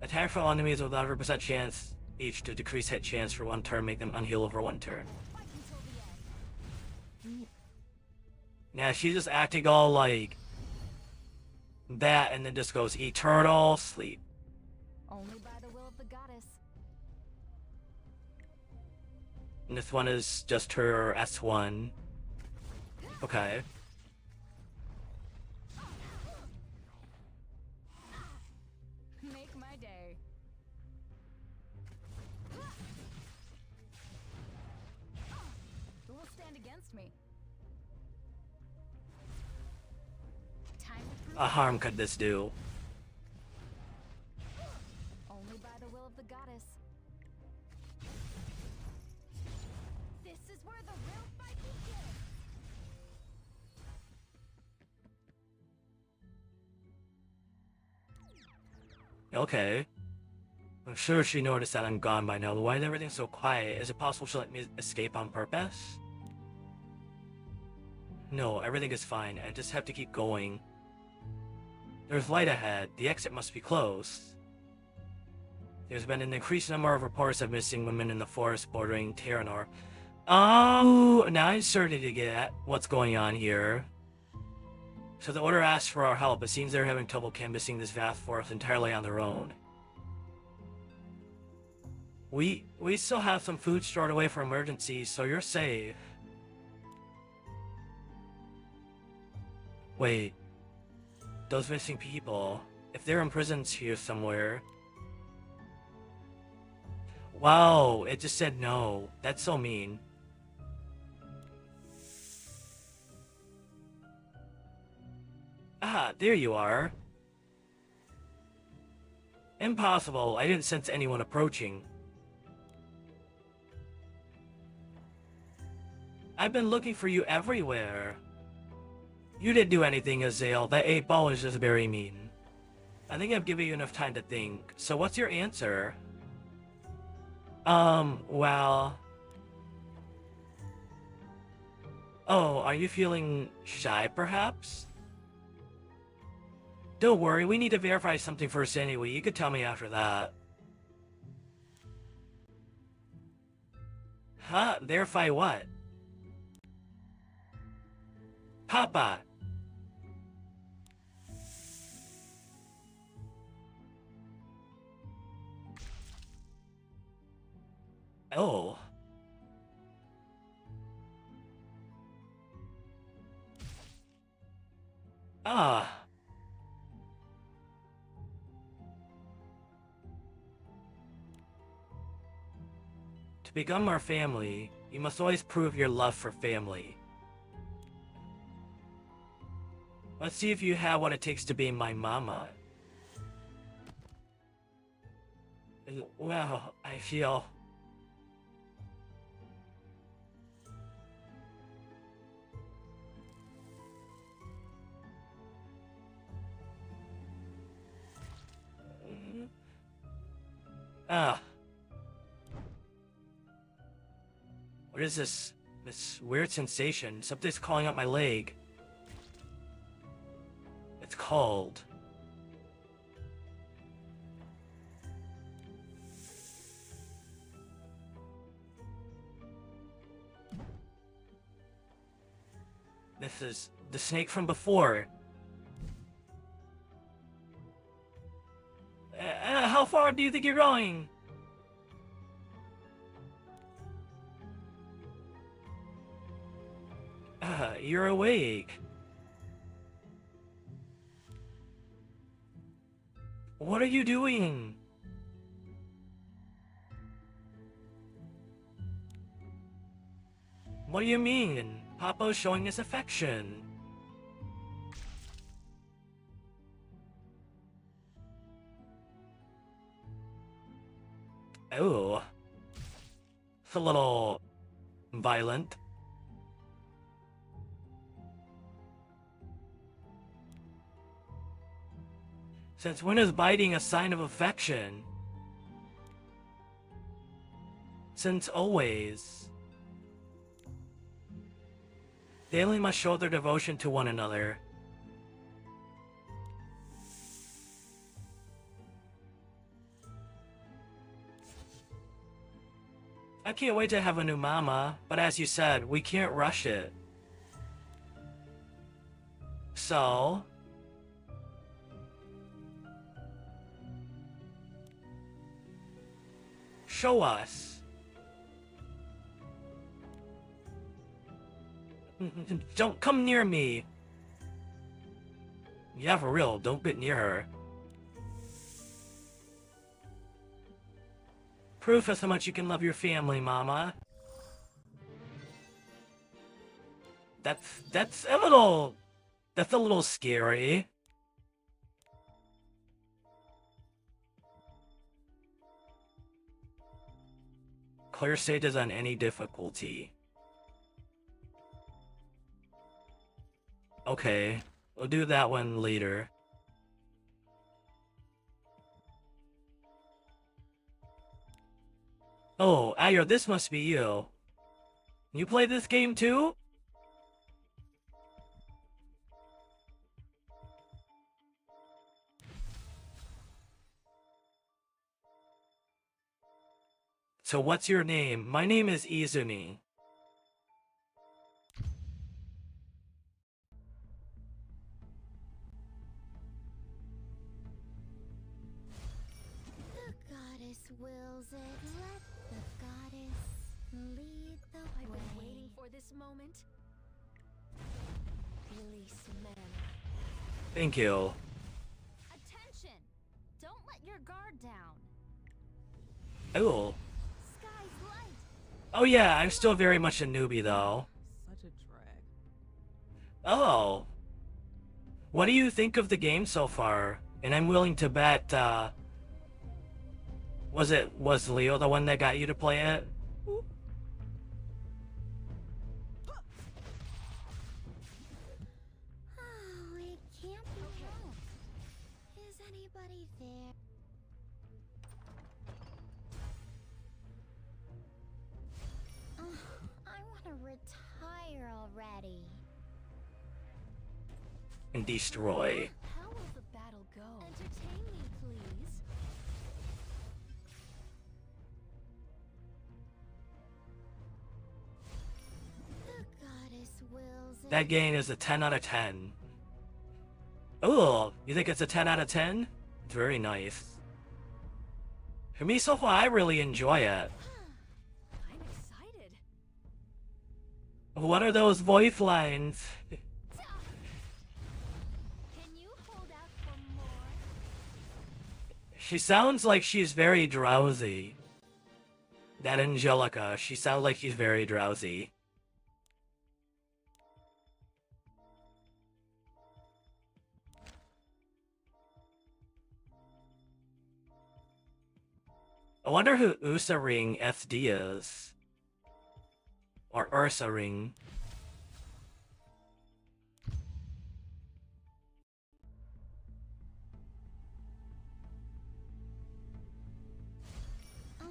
Attack for all enemies with 100% chance each to decrease hit chance for 1 turn, make them unheal for 1 turn. Fight until the end. Yeah, she's just acting all like that and then just goes eternal sleep. Only by the will of the goddess. And this one is just her S1. Okay. Make my day. Who will stand against me? Time to prove What harm could this do? only by the will of the goddess. This is where the real fight begins. Okay. I'm sure she noticed that I'm gone by now. Why is everything so quiet? Is it possible she let me escape on purpose? No, everything is fine. I just have to keep going. There's light ahead. The exit must be closed. There's been an increased number of reports of missing women in the forest bordering Terranor. Oh, now I'm starting to get what's going on here. So the Order asks for our help. It seems they're having trouble canvassing this vast forest entirely on their own. We still have some food stored away for emergencies, so you're safe. Wait. Those missing people, if they're imprisoned here somewhere... Wow, it just said no. That's so mean. Ah, there you are. Impossible. I didn't sense anyone approaching. I've been looking for you everywhere. You didn't do anything, Azale. That 8-ball is just very mean. I think I've given you enough time to think. So what's your answer? Well... Oh, are you feeling shy, perhaps? Don't worry, we need to verify something first anyway. You could tell me after that. Huh? Verify what? Papa! Oh. Ah. To become our family, you must always prove your love for family. Let's see if you have what it takes to be my mama. Well, I feel... Ah. What is this? This weird sensation. Something's calling up my leg. It's cold. This is the snake from before. How far do you think you're going? You're awake. What are you doing? What do you mean? Papa's showing his affection. Oh. It's a little violent. Since when is biting a sign of affection? Since always. They only must show their devotion to one another. I can't wait to have a new mama, but as you said, we can't rush it. So... show us. Don't come near me. Yeah, for real, don't get near her. Proof of how much you can love your family, Mama. That's a little scary. Clear stages on any difficulty. Okay, we'll do that one later. Oh, Ayo, this must be you. You play this game too? So what's your name? My name is Izumi. The goddess wills it. Let the goddess lead the way. I've been waiting for this moment. Release mana. Thank you. Attention! Don't let your guard down. Oh. Sky's light. Oh yeah, I'm still very much a newbie though. Such a drag. Oh. What do you think of the game so far? And I'm willing to bet, Was Leo the one that got you to play it? Oh, it can't be helped. Is anybody there? I want to retire already. And destroy. How will the battle go? Entertain me, please. The goddess wills it. That game is a 10 out of 10. Oh, you think it's a 10 out of 10? It's very nice. For me, so far, I really enjoy it. I'm excited. What are those voice lines? Can you hold out for more? She sounds like she's very drowsy. That Angelica, she sounds like she's very drowsy. I wonder who Usa Ring SD is. Or Ursa Ring. I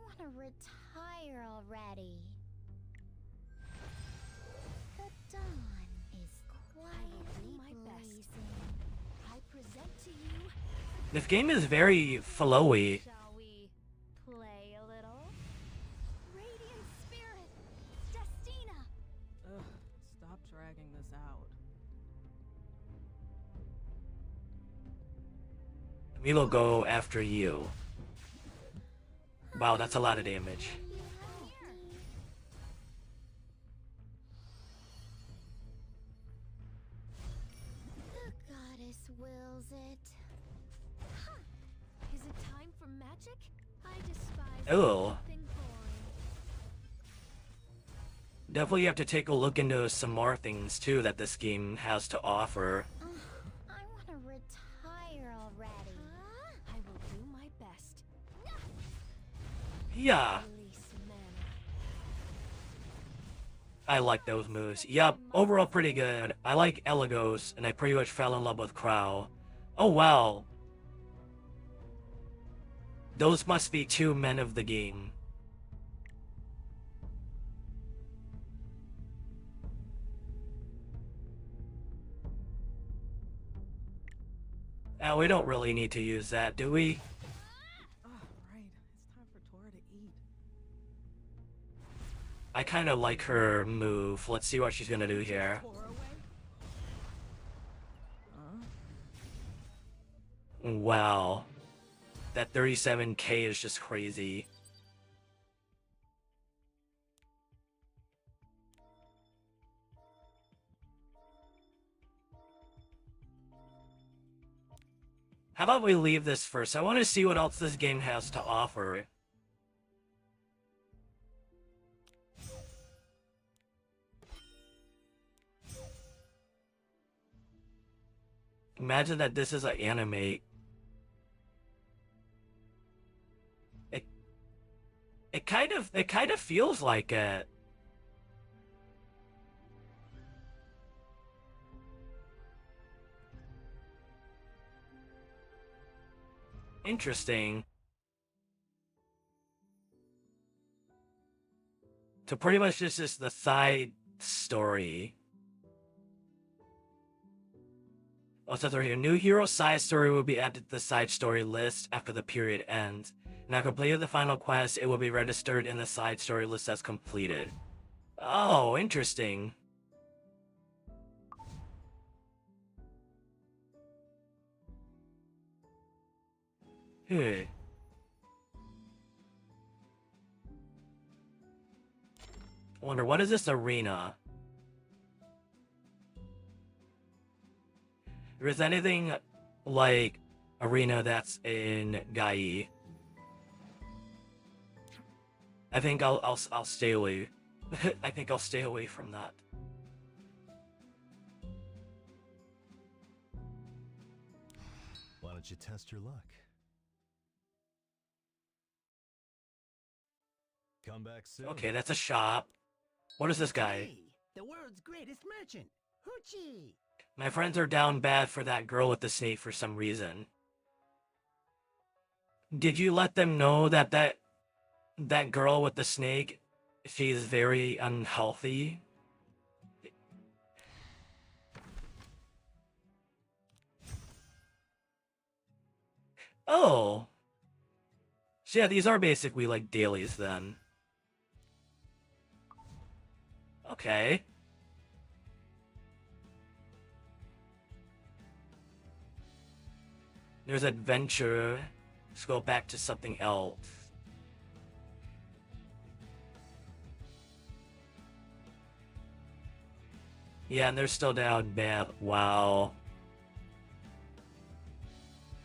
want to retire already. The dawn is quietly my best. blazing. I present to you. This game is very flowy. Shall we play a little? Radiant Spirit, Destina. Ugh, stop dragging this out. We'll go after you. Wow, that's a lot of damage. You help me. The goddess wills it. Is it time for magic? I despise Ew. something boring. Definitely have to take a look into some more things too that this game has to offer. I want to retire already. I will do my best. Yeah, Release mana. I like those moves. Yup, overall pretty good. I like Eligos, and I pretty much fell in love with Crow. Oh wow. Those must be two men of the game. We don't really need to use that, do we? Oh, right. It's time for Tora to eat. I kind of like her move. Let's see what she's gonna do here. Tora away? Huh? Wow. That 37k is just crazy. How about we leave this first? I want to see what else this game has to offer. Imagine that this is an anime. It kind of feels like it. Interesting. So pretty much this is the side story. Oh, it says right here, new hero side story will be added to the side story list after the period ends. Now completed the final quest, it will be registered in the side story list as completed. Oh, interesting. Hey. I wonder, what is this arena? If there's anything like arena that's in Gai, I think I'll stay away. I think I'll stay away from that. Why don't you test your luck? Come back soon. Okay, that's a shop. What is this guy? Hey, the world's greatest merchant, Hoochie. My friends are down bad for that girl with the snake for some reason. Did you let them know that that girl with the snake, she's very unhealthy? Oh. So yeah, these are basically like dailies then. Okay. There's adventure. Let's go back to something else. Yeah, and they're still down bad. Wow.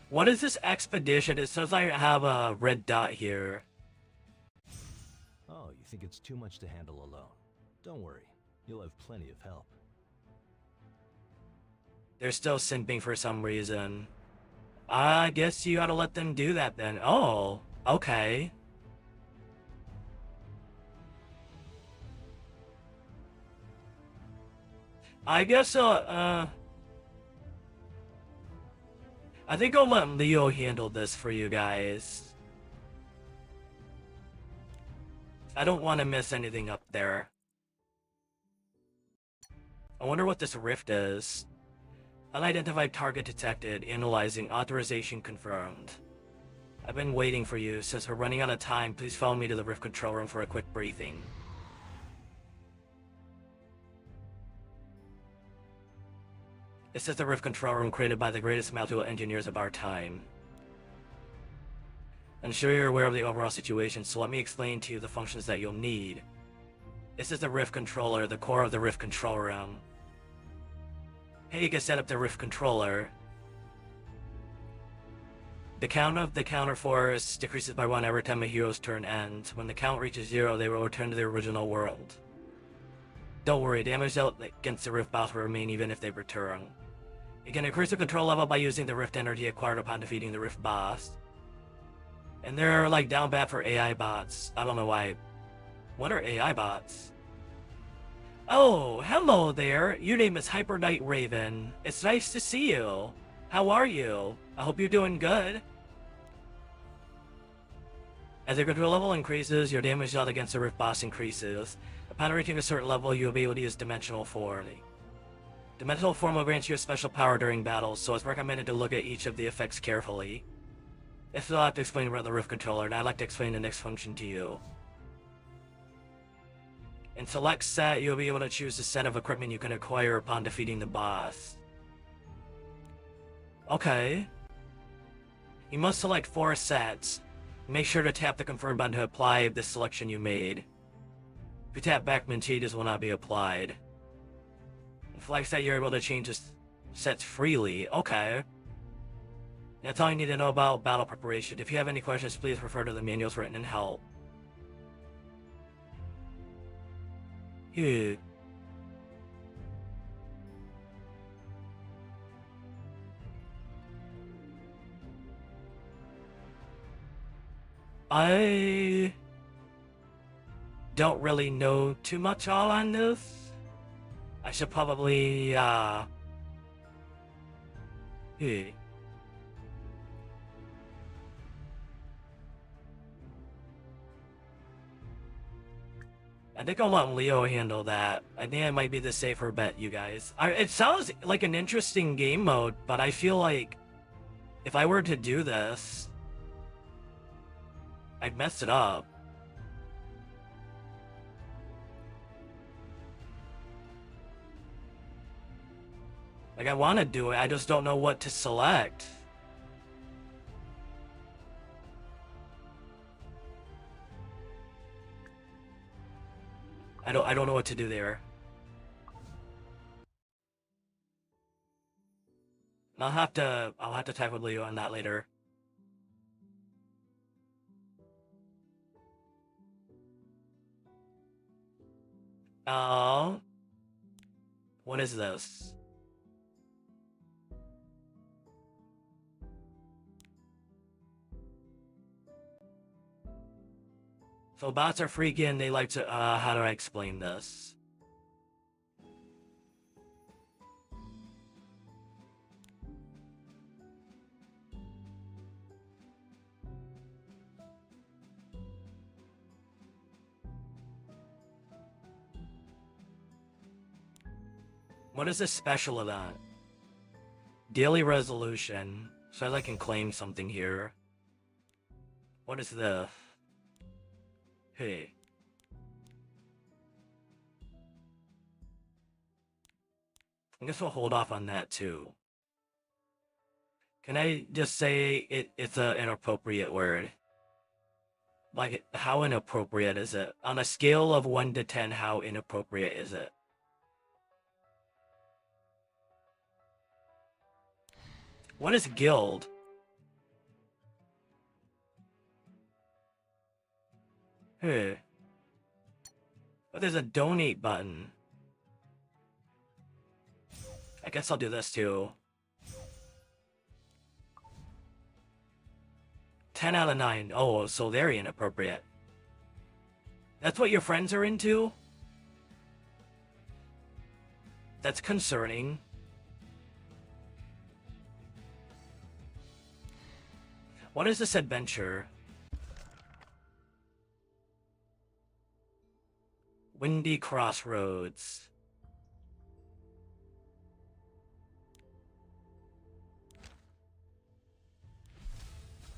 What is this expedition? It says I have a red dot here. Oh, you think it's too much to handle alone? Don't worry, you'll have plenty of help. They're still simping for some reason. I guess you gotta let them do that then. Oh, okay. I guess, I think I'll let Leo handle this for you guys. I don't want to miss anything up there. I wonder what this rift is. Unidentified target detected. Analyzing. Authorization confirmed. I've been waiting for you. Since we're running out of time, please follow me to the rift control room for a quick briefing. This is the rift control room created by the greatest magical engineers of our time. I'm sure you're aware of the overall situation, so let me explain to you the functions that you'll need. This is the rift controller, the core of the rift control room. Here you can set up the rift controller. The count of the counter force decreases by 1 every time a hero's turn ends. When the count reaches 0, they will return to their original world. Don't worry, damage dealt against the rift boss will remain even if they return. You can increase the control level by using the rift energy acquired upon defeating the rift boss. And they're like down bad for AI bots. I don't know why. What are AI bots? Oh, hello there. Your name is Hyper Knight Raven. It's nice to see you. How are you? I hope you're doing good. As your control level increases, your damage dealt against the rift boss increases. Upon reaching a certain level, you'll be able to use Dimensional Form. Dimensional Form will grant you a special power during battles, so it's recommended to look at each of the effects carefully. If so, I'll have to explain about the rift controller, and I'd like to explain the next function to you. In Select Set, you'll be able to choose the set of equipment you can acquire upon defeating the boss. Okay. You must select 4 sets. Make sure to tap the confirm button to apply the selection you made. If you tap back, changes will not be applied. In Select Set, you're able to change the sets freely. Okay. That's all you need to know about battle preparation. If you have any questions, please refer to the manuals written in help. Here. I don't really know too much all on this. I should probably, here. I think I'll let Leo handle that. I think it might be the safer bet, you guys. It sounds like an interesting game mode, but I feel like if I were to do this, I'd mess it up. Like, I want to do it, I just don't know what to select. I don't know what to do there. I'll have to type with Leo on that later. Oh. What is this? So bots are freaky and they like to, how do I explain this? What is this special event? Daily resolution. So I can claim something here. What is this? Hey. I guess we'll hold off on that too. Can I just say it's an inappropriate word? Like, how inappropriate is it? On a scale of 1 to 10, how inappropriate is it? What is guild? Hey. But there's a donate button. I guess I'll do this too. 10 out of 9. Oh, so very inappropriate. That's what your friends are into? That's concerning. What is this adventure? Windy Crossroads.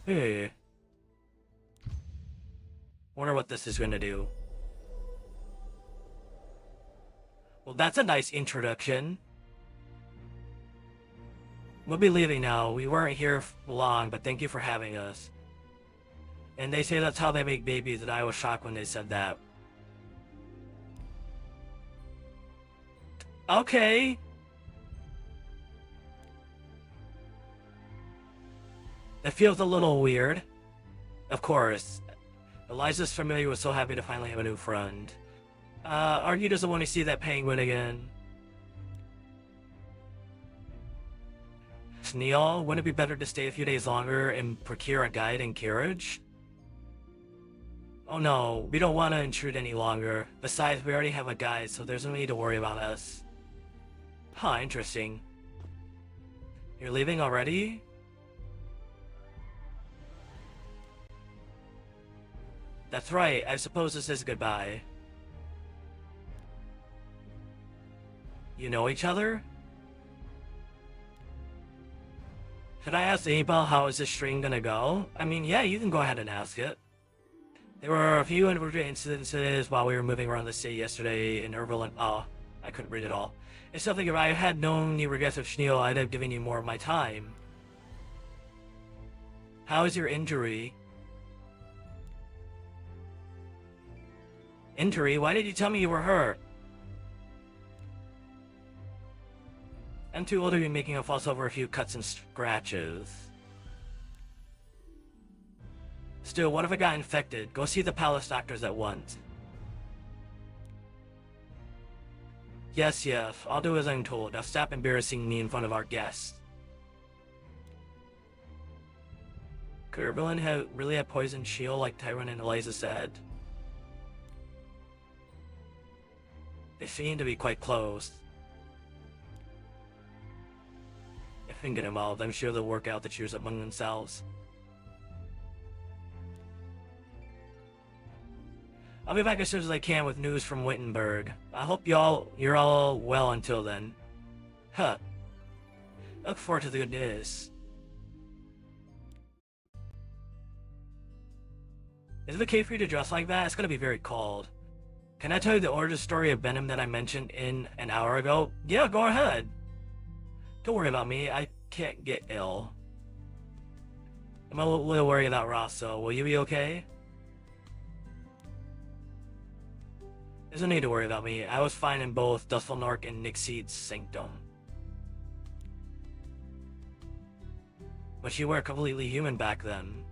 Hey. Wonder what this is gonna do. Well, that's a nice introduction. We'll be leaving now. We weren't here long, but thank you for having us. And they say that's how they make babies, and I was shocked when they said that. Okay. That feels a little weird. Of course. Eliza's familiar with so happy to finally have a new friend. Argy doesn't want to see that penguin again. Sneal, wouldn't it be better to stay a few days longer and procure a guide and carriage? Oh no, we don't want to intrude any longer. Besides, we already have a guide, so there's no need to worry about us. Huh, interesting. You're leaving already? That's right, I suppose this is goodbye. You know each other? Should I ask Abel how is this string gonna go? I mean, yeah, you can go ahead and ask it. There were a few incidences while we were moving around the city yesterday in Erbil. Oh, I couldn't read it all. It's something if I had known you were guests of Sneal, I'd have given you more of my time. How is your injury? Injury? Why did you tell me you were hurt? I'm too old to be making a fuss over a few cuts and scratches. Still, what if I got infected? Go see the palace doctors at once. Yes, I'll do as I'm told. Now stop embarrassing me in front of our guests. Could Erbil really have poisoned Shield like Tyrone and Eliza said? They seem to be quite close. If I can get involved, I'm sure they'll work out the cheers among themselves. I'll be back as soon as I can with news from Wittenberg. I hope you're all well until then. Huh. Look forward to the good news. Is it okay for you to dress like that? It's gonna be very cold. Can I tell you the origin story of Venom that I mentioned in an hour ago? Yeah, go ahead. Don't worry about me, I can't get ill. I'm a little worried about Ross, so will you be okay? There's no need to worry about me. I was fine in both Dusselnork and Nixie's sanctum. But you were completely human back then.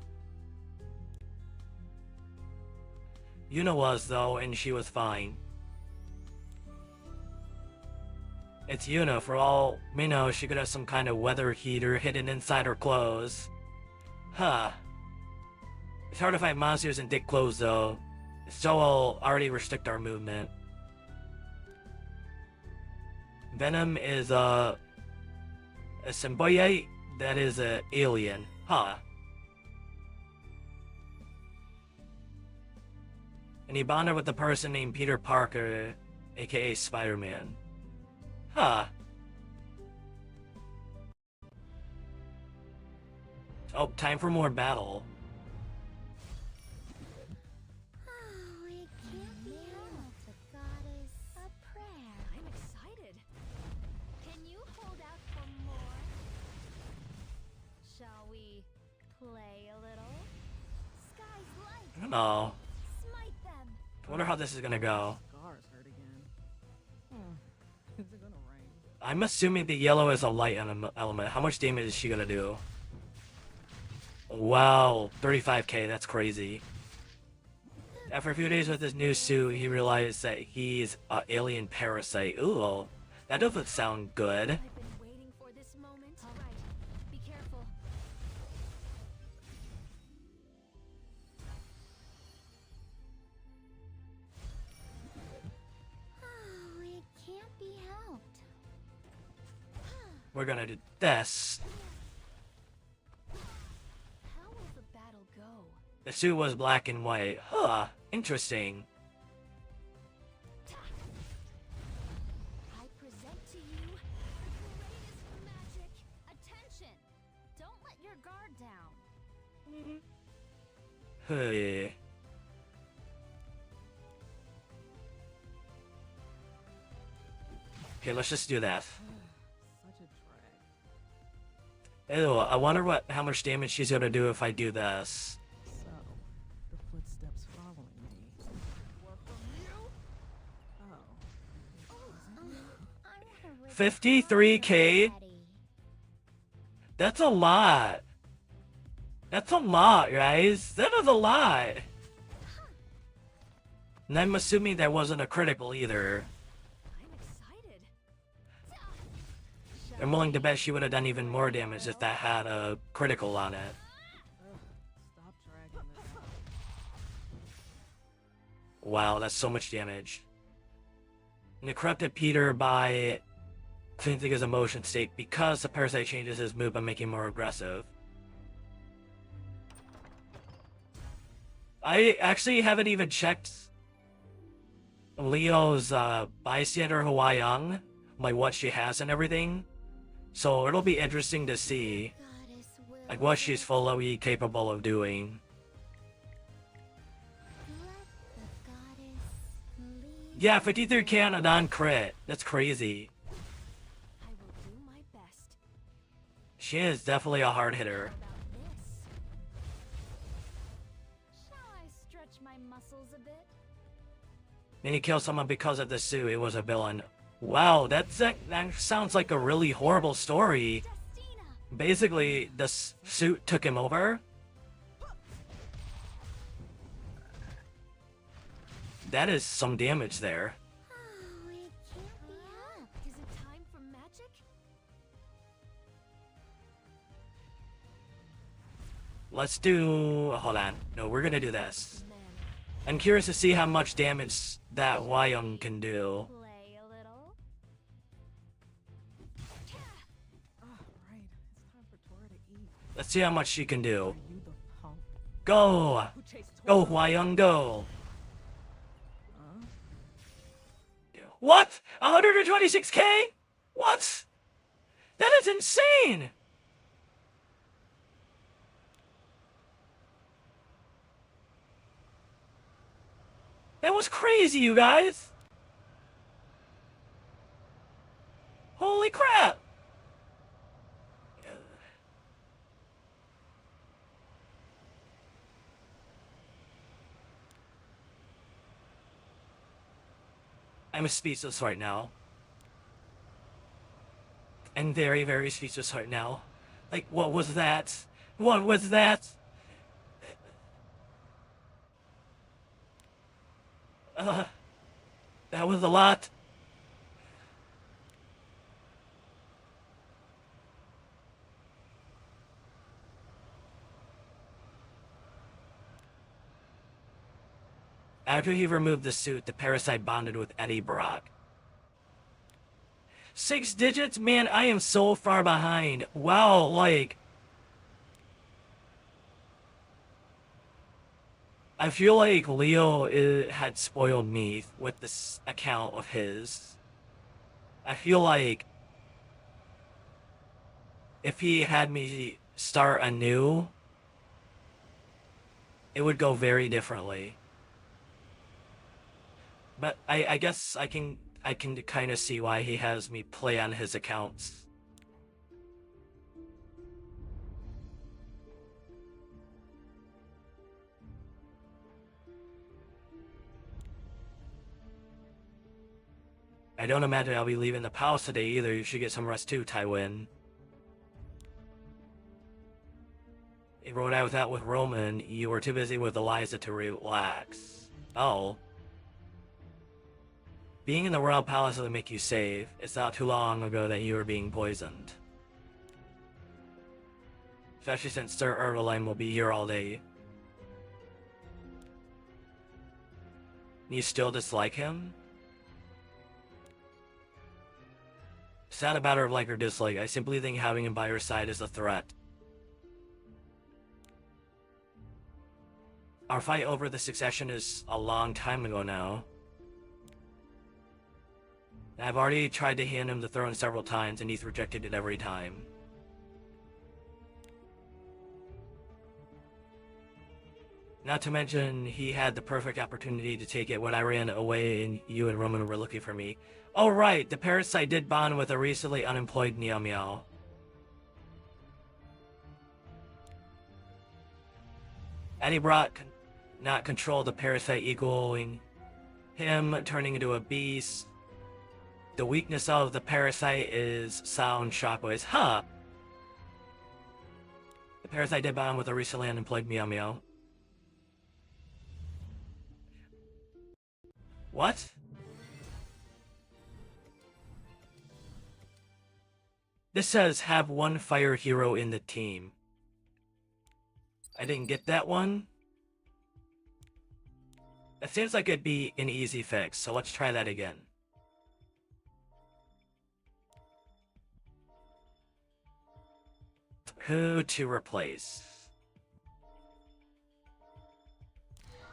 Yuna was, though, and she was fine. It's Yuna. For all we know, she could have some kind of weather heater hidden inside her clothes. Huh. It's hard to find monsters in thick clothes, though. So will already restrict our movement. Venom is a symbiote that is an alien. Huh. And he bonded with a person named Peter Parker, aka Spider-Man. Huh. Oh, time for more battle. Oh, it can't be helped. The goddess. A prayer. I'm excited. Can you hold out for more? Shall we play a little? Sky's light. I don't know. Smite them. I wonder how this is gonna go. Scars hurt again. Is it gonna rain? I'm assuming the yellow is a light element. How much damage is she gonna do? Wow, 35k, that's crazy. After a few days with his new suit, he realized that he's an alien parasite. Ooh, that doesn't sound good. I've been waiting for this moment. All right, be careful. Oh, it can't be helped. We're gonna do this. How will the battle go? The suit was black and white. Huh, interesting. I present to you the greatest magic. Attention! Don't let your guard down. Hey. Okay, let's just do that. Such a drag. Ew, I wonder how much damage she's gonna do if I do this. So, the footsteps following me. Oh. I wanna rip 53k? That's a lot. That's a lot, guys. That is a lot. And I'm assuming that wasn't a critical either. I'm excited. I'm willing to bet she would have done even more damage if that had a critical on it. Stop dragging this out. Wow, that's so much damage. And it corrupted Peter by changing his emotion state because the parasite changes his mood by making him more aggressive. I actually haven't even checked Leo's bystander Hawaiian, like what she has and everything. So it'll be interesting to see Goddess will. like what she's fully capable of doing. Let the goddess lead. Yeah, 53k on a non-crit. That's crazy. I will do my best. She is definitely a hard hitter. About this. Shall I stretch my muscles a bit? Then he killed someone because of the suit. It was a villain. Wow, that sounds like a really horrible story. Justina! Basically, the suit took him over. That is some damage there. Oh, it can't be helped. Is it time for magic? Let's do... Hold on. No, we're gonna do this. Man, I'm curious to see how much damage that Wyong can do. play a little. Oh, right. It's time for Tora to eat. Let's see how much she can do. Are you the punk Go! who chased Go, Tora? Wyong, go! Huh? What? 126k? What? That is insane! That was crazy, you guys! Holy crap! I'm speechless right now. I'm very, very speechless right now. Like, what was that? What was that? That was a lot. After he removed the suit, the parasite bonded with Eddie Brock. 6 digits? Man, I am so far behind. Wow, like... I feel like Leo had spoiled me with this account of his. I feel like if he had me start anew, it would go very differently. But I guess I can kind of see why he has me play on his accounts. I don't imagine I'll be leaving the palace today either. You should get some rest too, Tywin. He rode out that with Roman. You were too busy with Eliza to relax. Oh. Being in the royal palace doesn't make you safe. It's not too long ago that you were being poisoned. Especially since Sir Erdeline will be here all day. You still dislike him? It's not a matter of like or dislike. I simply think having him by your side is a threat. Our fight over the succession is a long time ago now. I've already tried to hand him the throne several times, and he's rejected it every time. Not to mention, he had the perfect opportunity to take it when I ran away and you and Roman were looking for me. Oh right, the parasite did bond with a recently unemployed Meow Meow. Eddie Brock not control the parasite, equaling him turning into a beast. The weakness of the parasite is sound shockwaves. Huh! The parasite did bond with a recently unemployed Meow Meow. What? This says have one fire hero in the team. I didn't get that one. That seems like it'd be an easy fix, so let's try that again. Who to replace?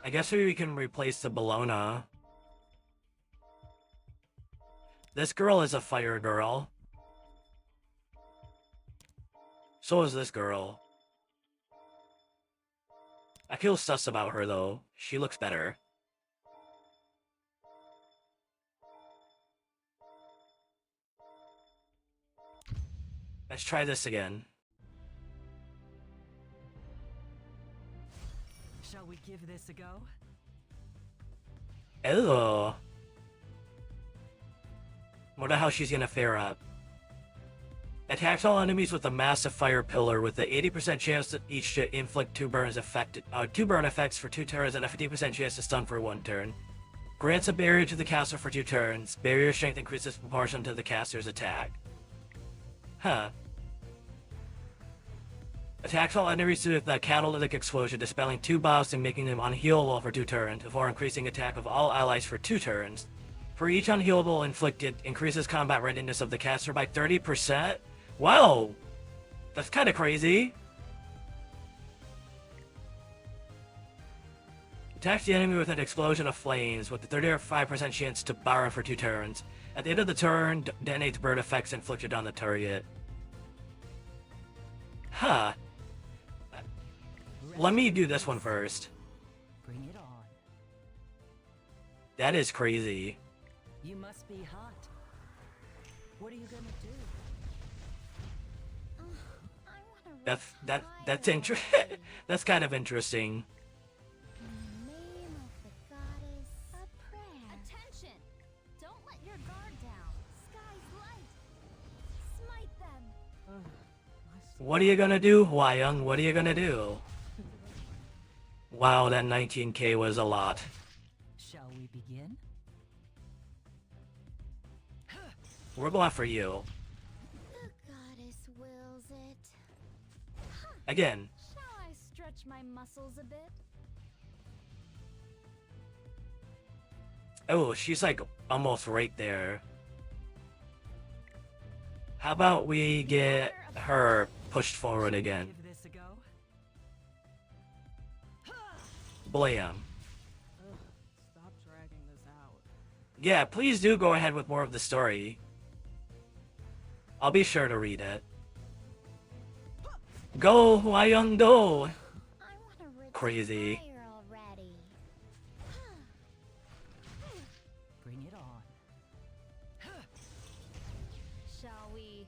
I guess maybe we can replace the Bologna. This girl is a fire girl. So is this girl. I feel sus about her though. She looks better. Let's try this again. Shall we give this a go? Ew. Wonder how she's gonna fare up. Attacks all enemies with a massive fire pillar with the 80% chance that each to inflict 2 burn effects for 2 turns and a 50% chance to stun for 1 turn. Grants a barrier to the caster for 2 turns. Barrier strength increases proportion to the caster's attack. Huh. Attacks all enemies with a catalytic explosion, dispelling 2 buffs and making them unhealable for 2 turns, before increasing attack of all allies for 2 turns. For each unhealable inflicted, increases combat readiness of the caster by 30%? Wow! That's kinda crazy. Attacks the enemy with an explosion of flames, with a 35% chance to borrow for 2 turns. At the end of the turn, detonates burn effects inflicted on the target. Huh. Let me do this one first. Bring it on. That is crazy. You must be hot. What are you gonna do? That's kind of interesting. In the name of the goddess, a prayer. Attention! Don't let your guard down. Sky's light. Smite them. What are you gonna do, Hwa-Young? What are you gonna do? Wow, that 19k was a lot. Shall we begin? We're going for you. The goddess wills it. Again. Shall I stretch my muscles a bit? Oh, she's like almost right there. How about we get her pushed forward again? Give this a go. Blam. Ugh, stop dragging this out. Yeah, please do go ahead with more of the story. I'll be sure to read it. Go, Hwayong Do! I wanna Crazy. retire already. Bring it on. Shall we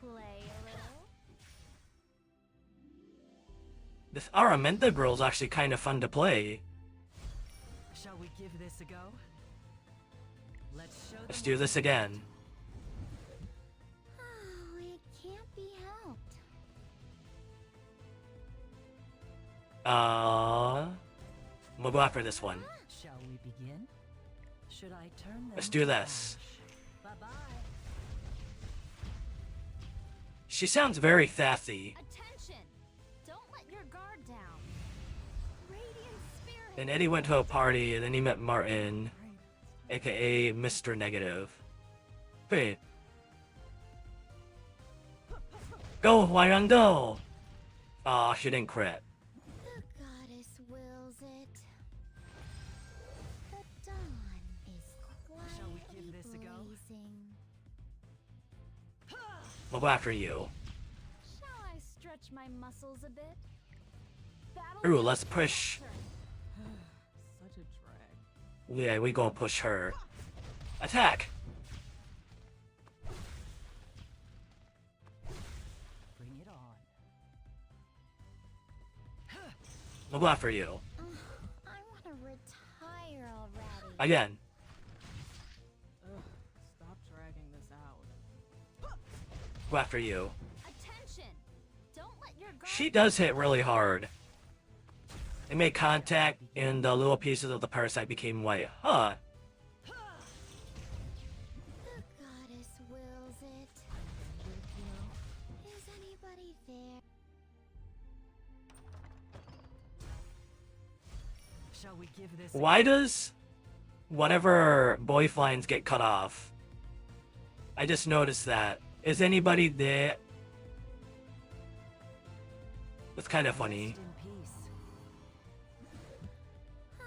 play a little? This Aramenta girl's actually kind of fun to play. Shall we give this a go? Let's show them Let's do what this we again. Oh, it can't be helped. We'll go after this one. Shall we begin? Should I turn them Let's do to this. ash? Bye-bye. She sounds very sassy. Attention! Don't let your guard down. Radiant spirit. Then Eddie went to a party and then he met Martin, Right. aka Mr. Negative. Wait. Go, Hwayong Do! Aw, she didn't crit. The goddess wills it. The dawn is Shall we quietly give this a go? blazing. We'll go after you. Shall I stretch my muscles a bit? Battle Ooh, let's push. Such a drag. Yeah, we gonna push her. Attack! Bring it on. We'll go after you. I wanna retire already. Again. Ugh, stop dragging this out. Go after you. Attention! Don't let your guard She does hit really hard. They made contact and the little pieces of the parasite became white. Huh. The goddess wills it. Is anybody there? Shall we give this a Why does whatever boy lines get cut off? I just noticed that. Is anybody there? It's kind of funny. Rest in peace. Oh,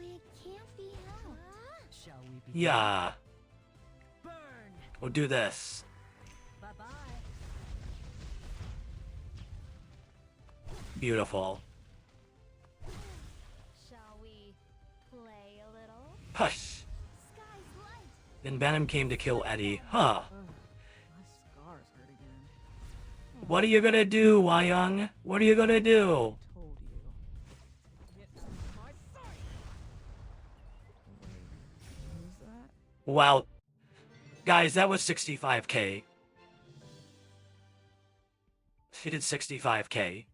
it can't be helped. Shall we begin? Yeah, Burn. we'll do this. Bye-bye. Beautiful. Shall we play a little? Push. Sky's light. Then Venom came to kill Eddie. Huh. Ugh, my scars hurt again. What are you gonna do, Hwayong? What are you gonna do? Told you. Get out of my sight. Wait, who's that? Wow. Guys, that was 65k. She did 65k.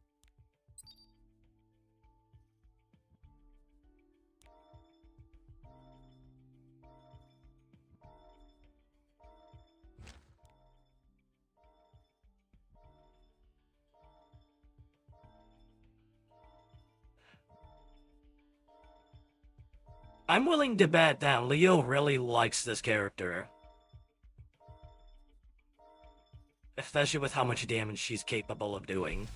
I'm willing to bet that Leo really likes this character. Especially with how much damage she's capable of doing.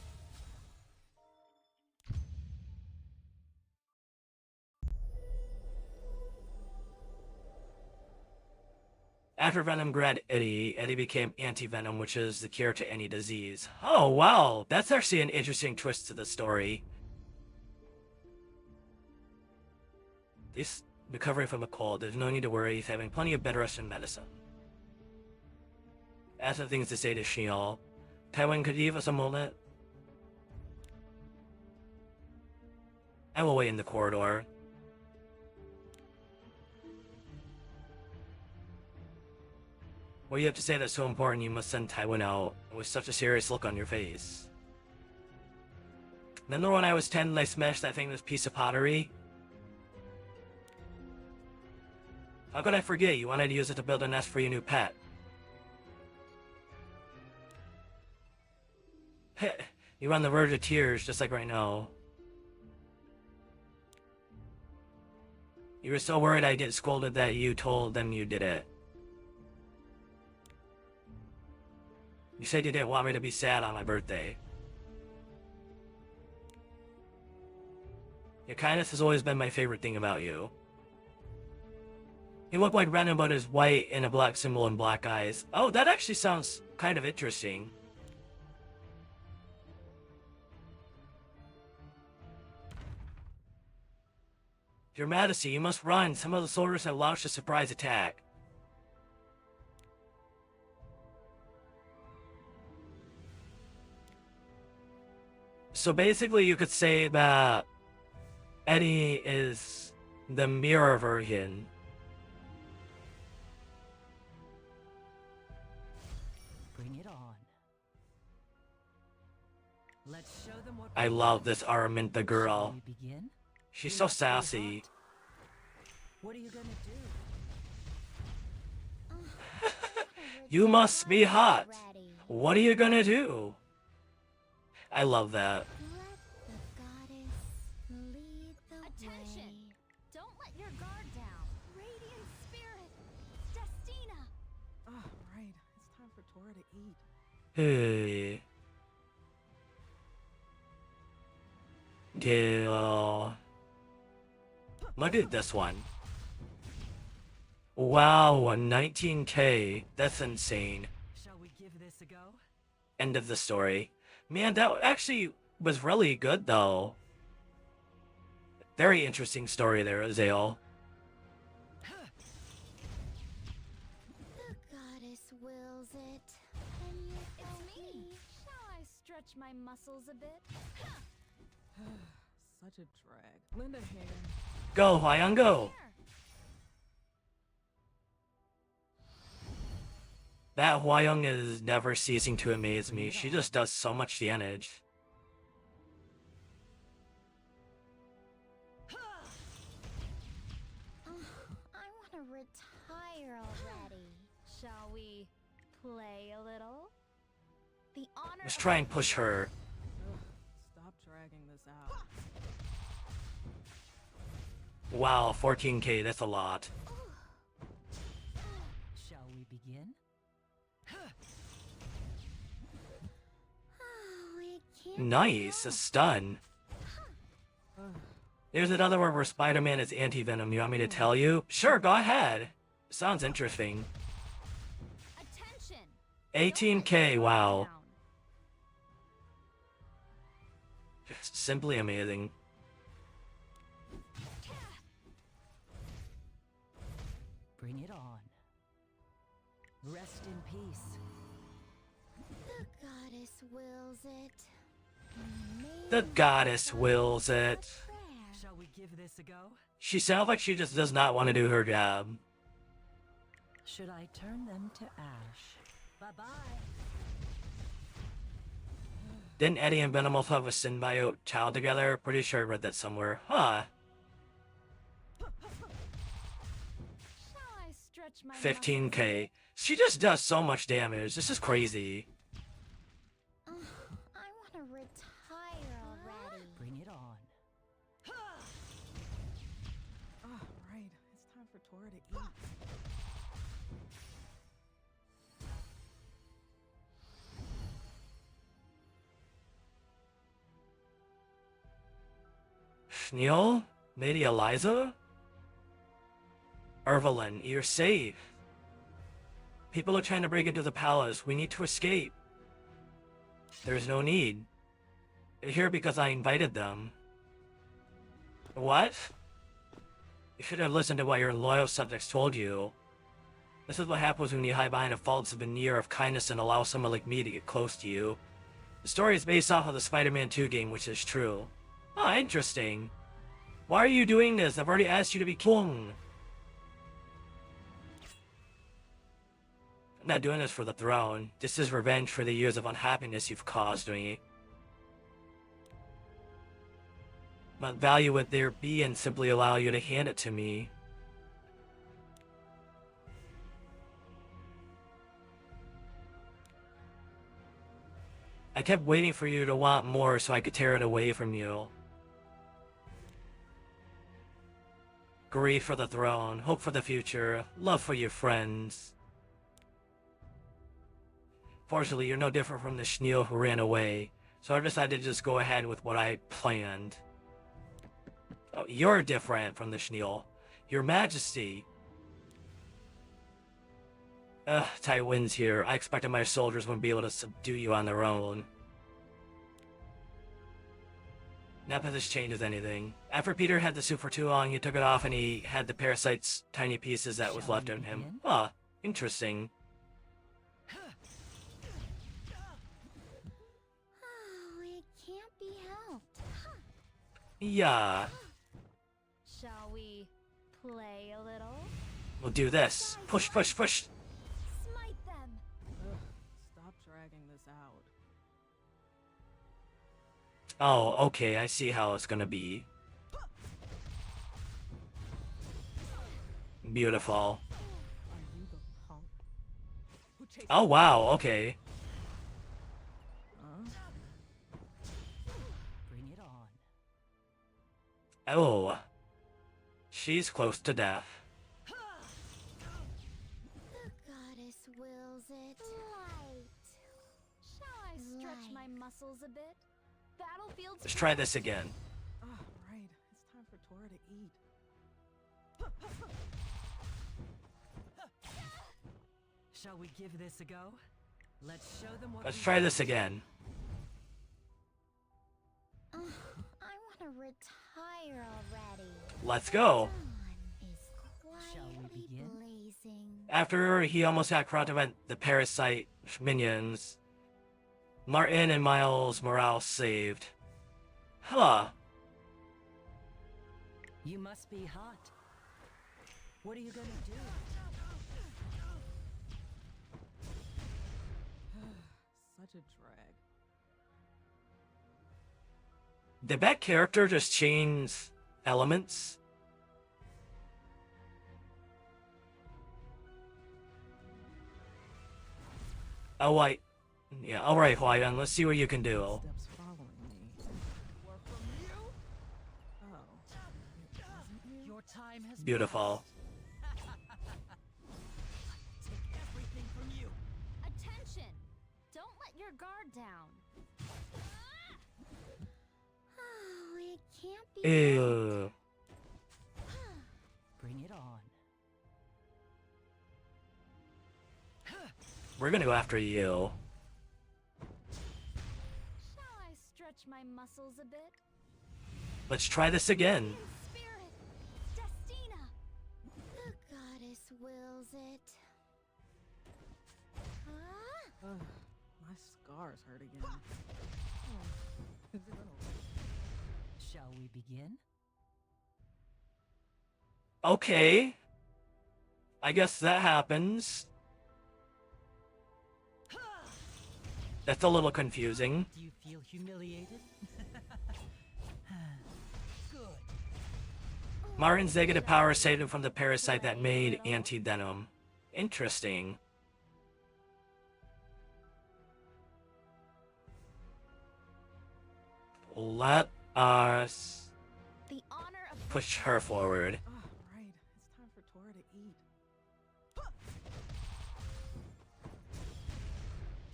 After Venom grabbed Eddie, Eddie became Anti-Venom, which is the cure to any disease. Oh wow, that's actually an interesting twist to the story. He's recovering from a cold. There's no need to worry. He's having plenty of bed rest and medicine. I have some things to say to Shiol. Taiwan, could you give us a moment? I will wait in the corridor. What do you have to say that's so important you must send Taiwan out with such a serious look on your face? Remember when I was 10 and I smashed that thing, this piece of pottery? How could I forget? You wanted to use it to build a nest for your new pet. You're on the verge of tears, just like right now. You were so worried I get scolded that you told them you did it. You said you didn't want me to be sad on my birthday. Your kindness has always been my favorite thing about you. He looked like random but is white and a black symbol and black eyes. Oh, that actually sounds kind of interesting. Your Majesty, you must run. Some of the soldiers have launched a surprise attack. So basically you could say that Eddie is the mirror version. Bring it on. Let's show them what I love this Armament the Shall girl. we begin? She's You so must be sassy. hot. What are you gonna do? You must be hot. Already. What are you gonna do? I love that. Let the goddess lead the Attention! way. Don't let your guard down. Radiant spirit. Destina. Oh, right. It's time for Tora to eat. Hey. Deal. Look at this one. Wow, 19K. That's insane. Shall we give this a go? End of the story. Man, that actually was really good, though. Very interesting story there, Zale. The goddess wills it. And you It's help me. Shall I stretch my muscles a bit? Such a drag. Lend a hand. Go, Hwayoung, go! Here. That Hwayoung is never ceasing to amaze me. She just does so much damage. I want to retire already. Shall we play a little? The honor Let's of try and push her. Ugh, stop dragging this out. Wow, 14K, that's a lot. Shall we begin? Oh, it can't Nice, a stun. There's another one where Spider-Man is anti-venom. You want me to tell you? Sure, go ahead. Sounds interesting. attention. 18K, wow. Down. Just simply amazing. Bring it on. Rest in peace. The goddess wills it. The goddess wills it. Prayer. Shall we give this a go? She sounds like she just does not want to do her job. Should I turn them to ash? Bye-bye. Didn't Eddie and Venom also have a symbiote child together? Pretty sure I read that somewhere. Huh. Shall I stretch my 15K. She just does so much damage. This is crazy. I want to retire already. Bring it on. Oh, right. It's time for Tora to eat. Neil? Lady Eliza? Evelyn, you're safe. People are trying to break into the palace. We need to escape. There's no need. They're here because I invited them. What? You should have listened to what your loyal subjects told you. This is what happens when you hide behind a false veneer of kindness and allow someone like me to get close to you. The story is based off of the Spider-Man 2 game, which is true. Ah, interesting. Why are you doing this? I've already asked you to be king. I'm not doing this for the throne. This is revenge for the years of unhappiness you've caused me. What value would there be in simply allow you to hand it to me? I kept waiting for you to want more so I could tear it away from you. Grief for the throne, hope for the future, love for your friends. Fortunately, you're no different from the Schneel who ran away, so I decided to just go ahead with what I planned. Oh, you're different from the Schneel. Your Majesty. Tai wins here. I expected my soldiers wouldn't be able to subdue you on their own. Not that this changes anything. After Peter had the suit for too long, he took it off and he had the parasite's tiny pieces that was left in him. Ah, interesting. Oh, it can't be helped. Yeah, Shall we play a little? we'll do this. Push, push, push. Smite them! Ugh, stop dragging this out. Oh, okay, I see how it's gonna be. Beautiful. Are you the punk who takes Oh, wow, okay. Huh? Bring it on. Oh. She's close to death. The goddess wills it. Light! Shall I stretch my muscles a bit? Battlefield's Let's try this again. Oh, right. It's time for Tora to eat. Shall we give this a go? Let's show them what Let's we try got. this again. I want to retire already. Let's go. Sun is Shall we quietly begin? blazing. After he almost got corrupted by the parasite minions, Martin and Miles' morale saved. Huh. You must be hot. What are you gonna do? Such a drag. Did that character just change elements? Oh, wait. Yeah, alright, Hwaiyan, let's see what you can do. Steps following me. Or from you? Oh. It wasn't you? Your time has Beautiful. Take everything from you. Attention! Don't let your guard down. Oh, it can't be helped. Ew. Bring it on. We're gonna go after you. Shall I stretch my muscles a bit? Let's try this again. In spirit! Destina! The goddess wills it. Huh? Ugh, my scars hurt again. Oh, is it gonna Shall we begin? Okay. I guess that happens. That's a little confusing. Do you feel humiliated? Good. Martin's negative power saved him from the parasite that made anti-venom. Interesting. Let us The honor of push her forward. Oh, right. It's time for Tora to eat.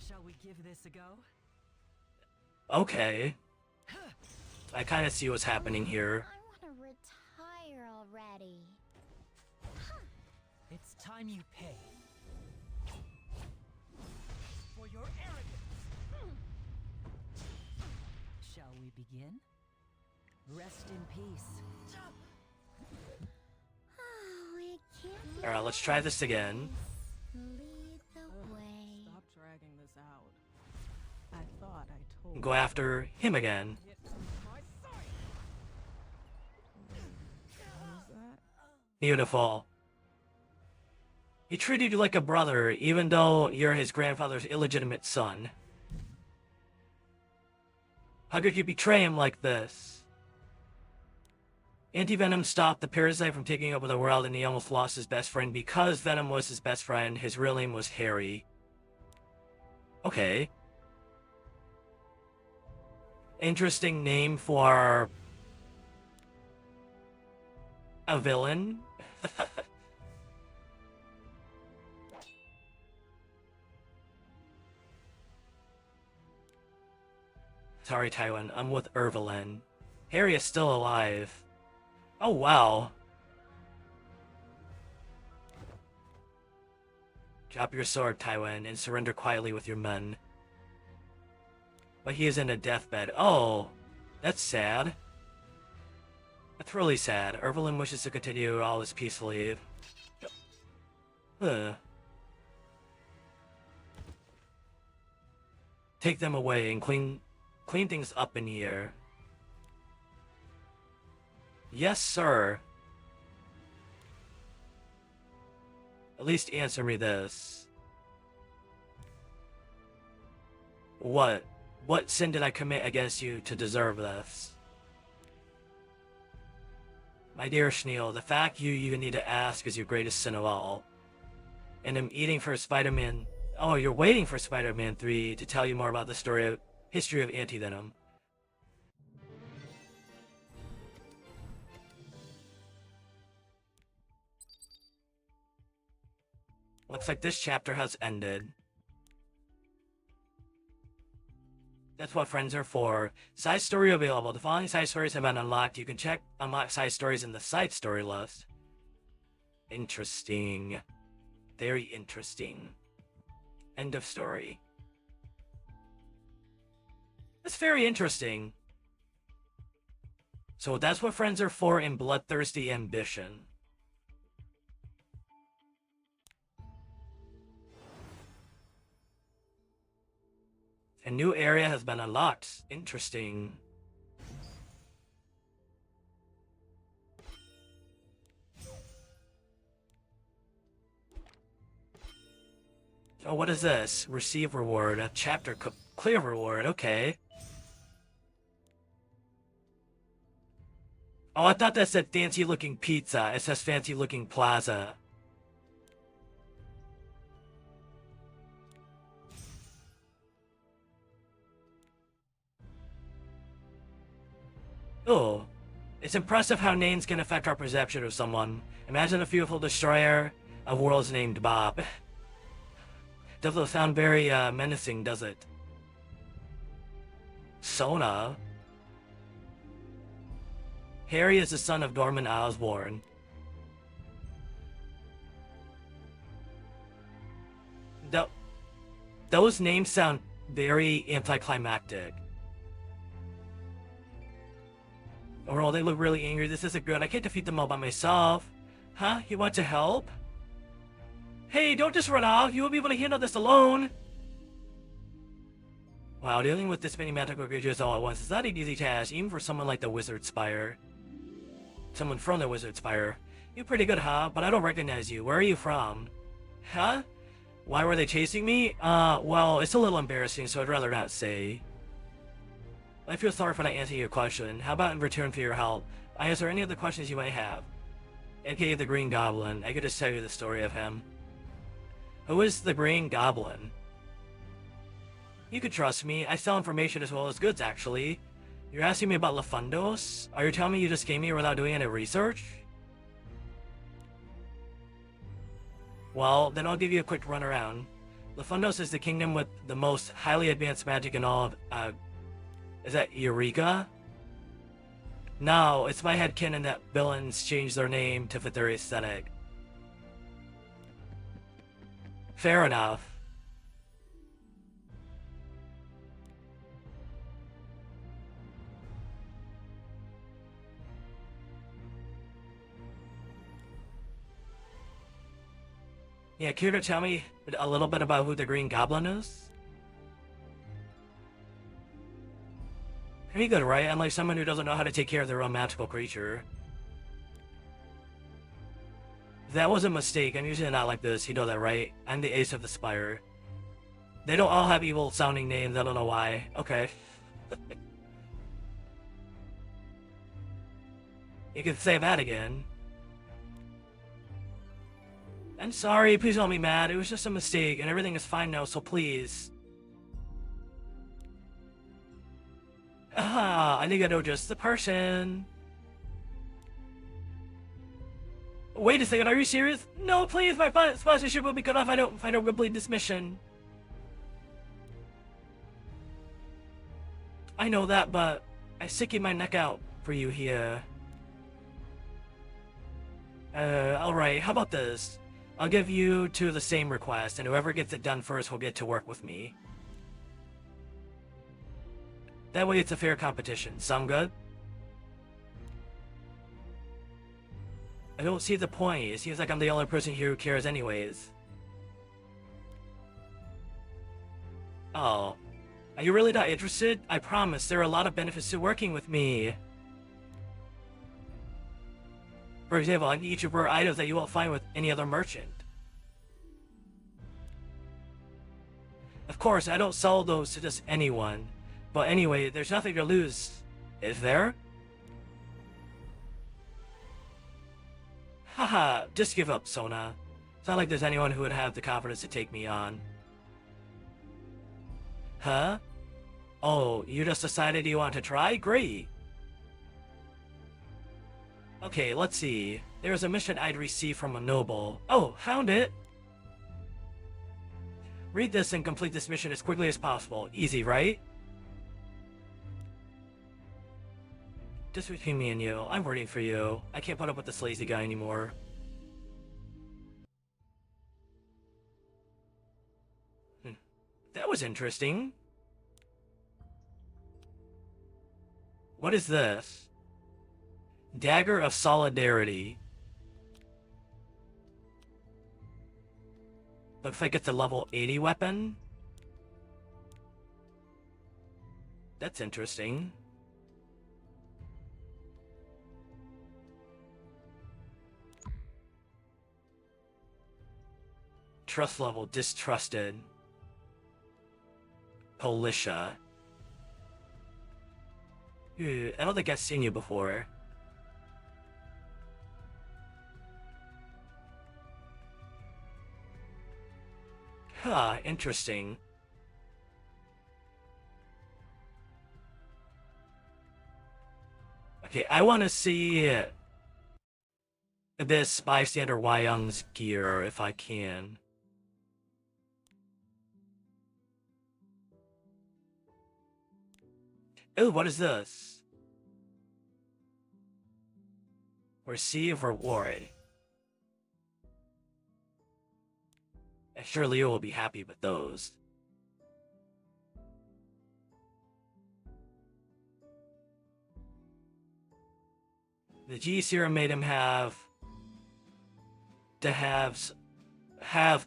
Shall we give this a go? Okay. I kind of see what's happening here. I want to retire already. It's time you pay. For your arrogance. Shall we begin? Rest in peace. Oh, it can't be Alright, let's try this again. Lead the Ugh, way. stop dragging this out. I thought I told Go after him again. Get my sight. What was that? Beautiful. He treated you like a brother, even though you're his grandfather's illegitimate son. How could you betray him like this? Anti-Venom stopped the parasite from taking over the world, and he almost lost his best friend. Because Venom was his best friend, his real name was Harry. Okay. Interesting name for... a villain. Sorry, Tywin. I'm with Ervelyn. Harry is still alive. Oh, wow. Drop your sword, Tywin, and surrender quietly with your men. But he is in a deathbed. Oh, that's sad. That's really sad. Ervelyn wishes to continue all this peacefully. Huh. Take them away and clean things up in here. Yes, sir. At least answer me this. What? What sin did I commit against you to deserve this? My dear Schneal, the fact you even need to ask is your greatest sin of all. And I'm eating for Spider-Man... Oh, you're waiting for Spider-Man 3 to tell you more about the history of Anti-Venom. Looks like this chapter has ended. That's what friends are for. Side story available. The following side stories have been unlocked. You can check unlock side stories in the side story list. Interesting. Very interesting. End of story. That's very interesting. So that's what friends are for in Bloodthirsty Ambition. A new area has been unlocked. Interesting. Oh, what is this? Receive reward. A chapter clear reward. Okay. Oh, I thought that said fancy looking pizza. It says fancy looking plaza. Oh, it's impressive how names can affect our perception of someone. Imagine a fearful destroyer of worlds named Bob. Doesn't sound very menacing, does it? Sona. Harry is the son of Norman Osborn. Those names sound very anticlimactic. Oh, they look really angry. This isn't good. I can't defeat them all by myself. Huh? You want to help? Hey, don't just run off. You won't be able to handle this alone. Wow, dealing with this many magical creatures all at once is not an easy task, even for someone like the Wizard Spire. Someone from the Wizard Spire. You're pretty good, huh? But I don't recognize you. Where are you from? Huh? Why were they chasing me? Well, it's a little embarrassing, so I'd rather not say. I feel sorry for not answering your question. How about in return for your help, I answer any of the questions you might have? AKA the Green Goblin. I could just tell you the story of him. Who is the Green Goblin? You could trust me. I sell information as well as goods, actually. You're asking me about Lafundos? Are you telling me you just came here without doing any research? Well, then I'll give you a quick run around. Lafundos is the kingdom with the most highly advanced magic in all of, is that Eureka? No, it's my headcanon that villains change their name to fit their aesthetic. Fair enough. Yeah, care to tell me a little bit about who the Green Goblin is? Pretty good, right? Unlike someone who doesn't know how to take care of their own magical creature. That was a mistake. I'm usually not like this. You know that, right? I'm the ace of the spire. They don't all have evil sounding names. I don't know why. Okay. You can say that again. I'm sorry. Please don't be mad. It was just a mistake, and everything is fine now, so please. Ah, I think I know just the person. Wait a second, are you serious? No, please, my sponsorship will be cut off if I don't complete this mission. I know that, but I'm sticking my neck out for you here. Alright, how about this? I'll give you two the same request, and whoever gets it done first will get to work with me. That way it's a fair competition. Sound good? I don't see the point. It seems like I'm the only person here who cares anyways. Oh. Are you really not interested? I promise, there are a lot of benefits to working with me. For example, I can each rare items that you won't find with any other merchant. Of course, I don't sell those to just anyone. But anyway, there's nothing to lose. Is there? Haha, just give up, Sona. It's not like there's anyone who would have the confidence to take me on. Huh? Oh, you just decided you want to try? Great! Okay, let's see. There's a mission I'd received from a noble. Oh, found it! Read this and complete this mission as quickly as possible. Easy, right? Just between me and you, I'm rooting for you. I can't put up with this lazy guy anymore. That was interesting. What is this? Dagger of Solidarity. Looks like it's a level 80 weapon. That's interesting. Trust level distrusted. Politia. I don't think I've seen you before. Huh, interesting. Okay, I want to see this bystander Wyung's gear if I can. Oh, what is this? Receive reward. I'm sure Leo will be happy with those. The G serum made him have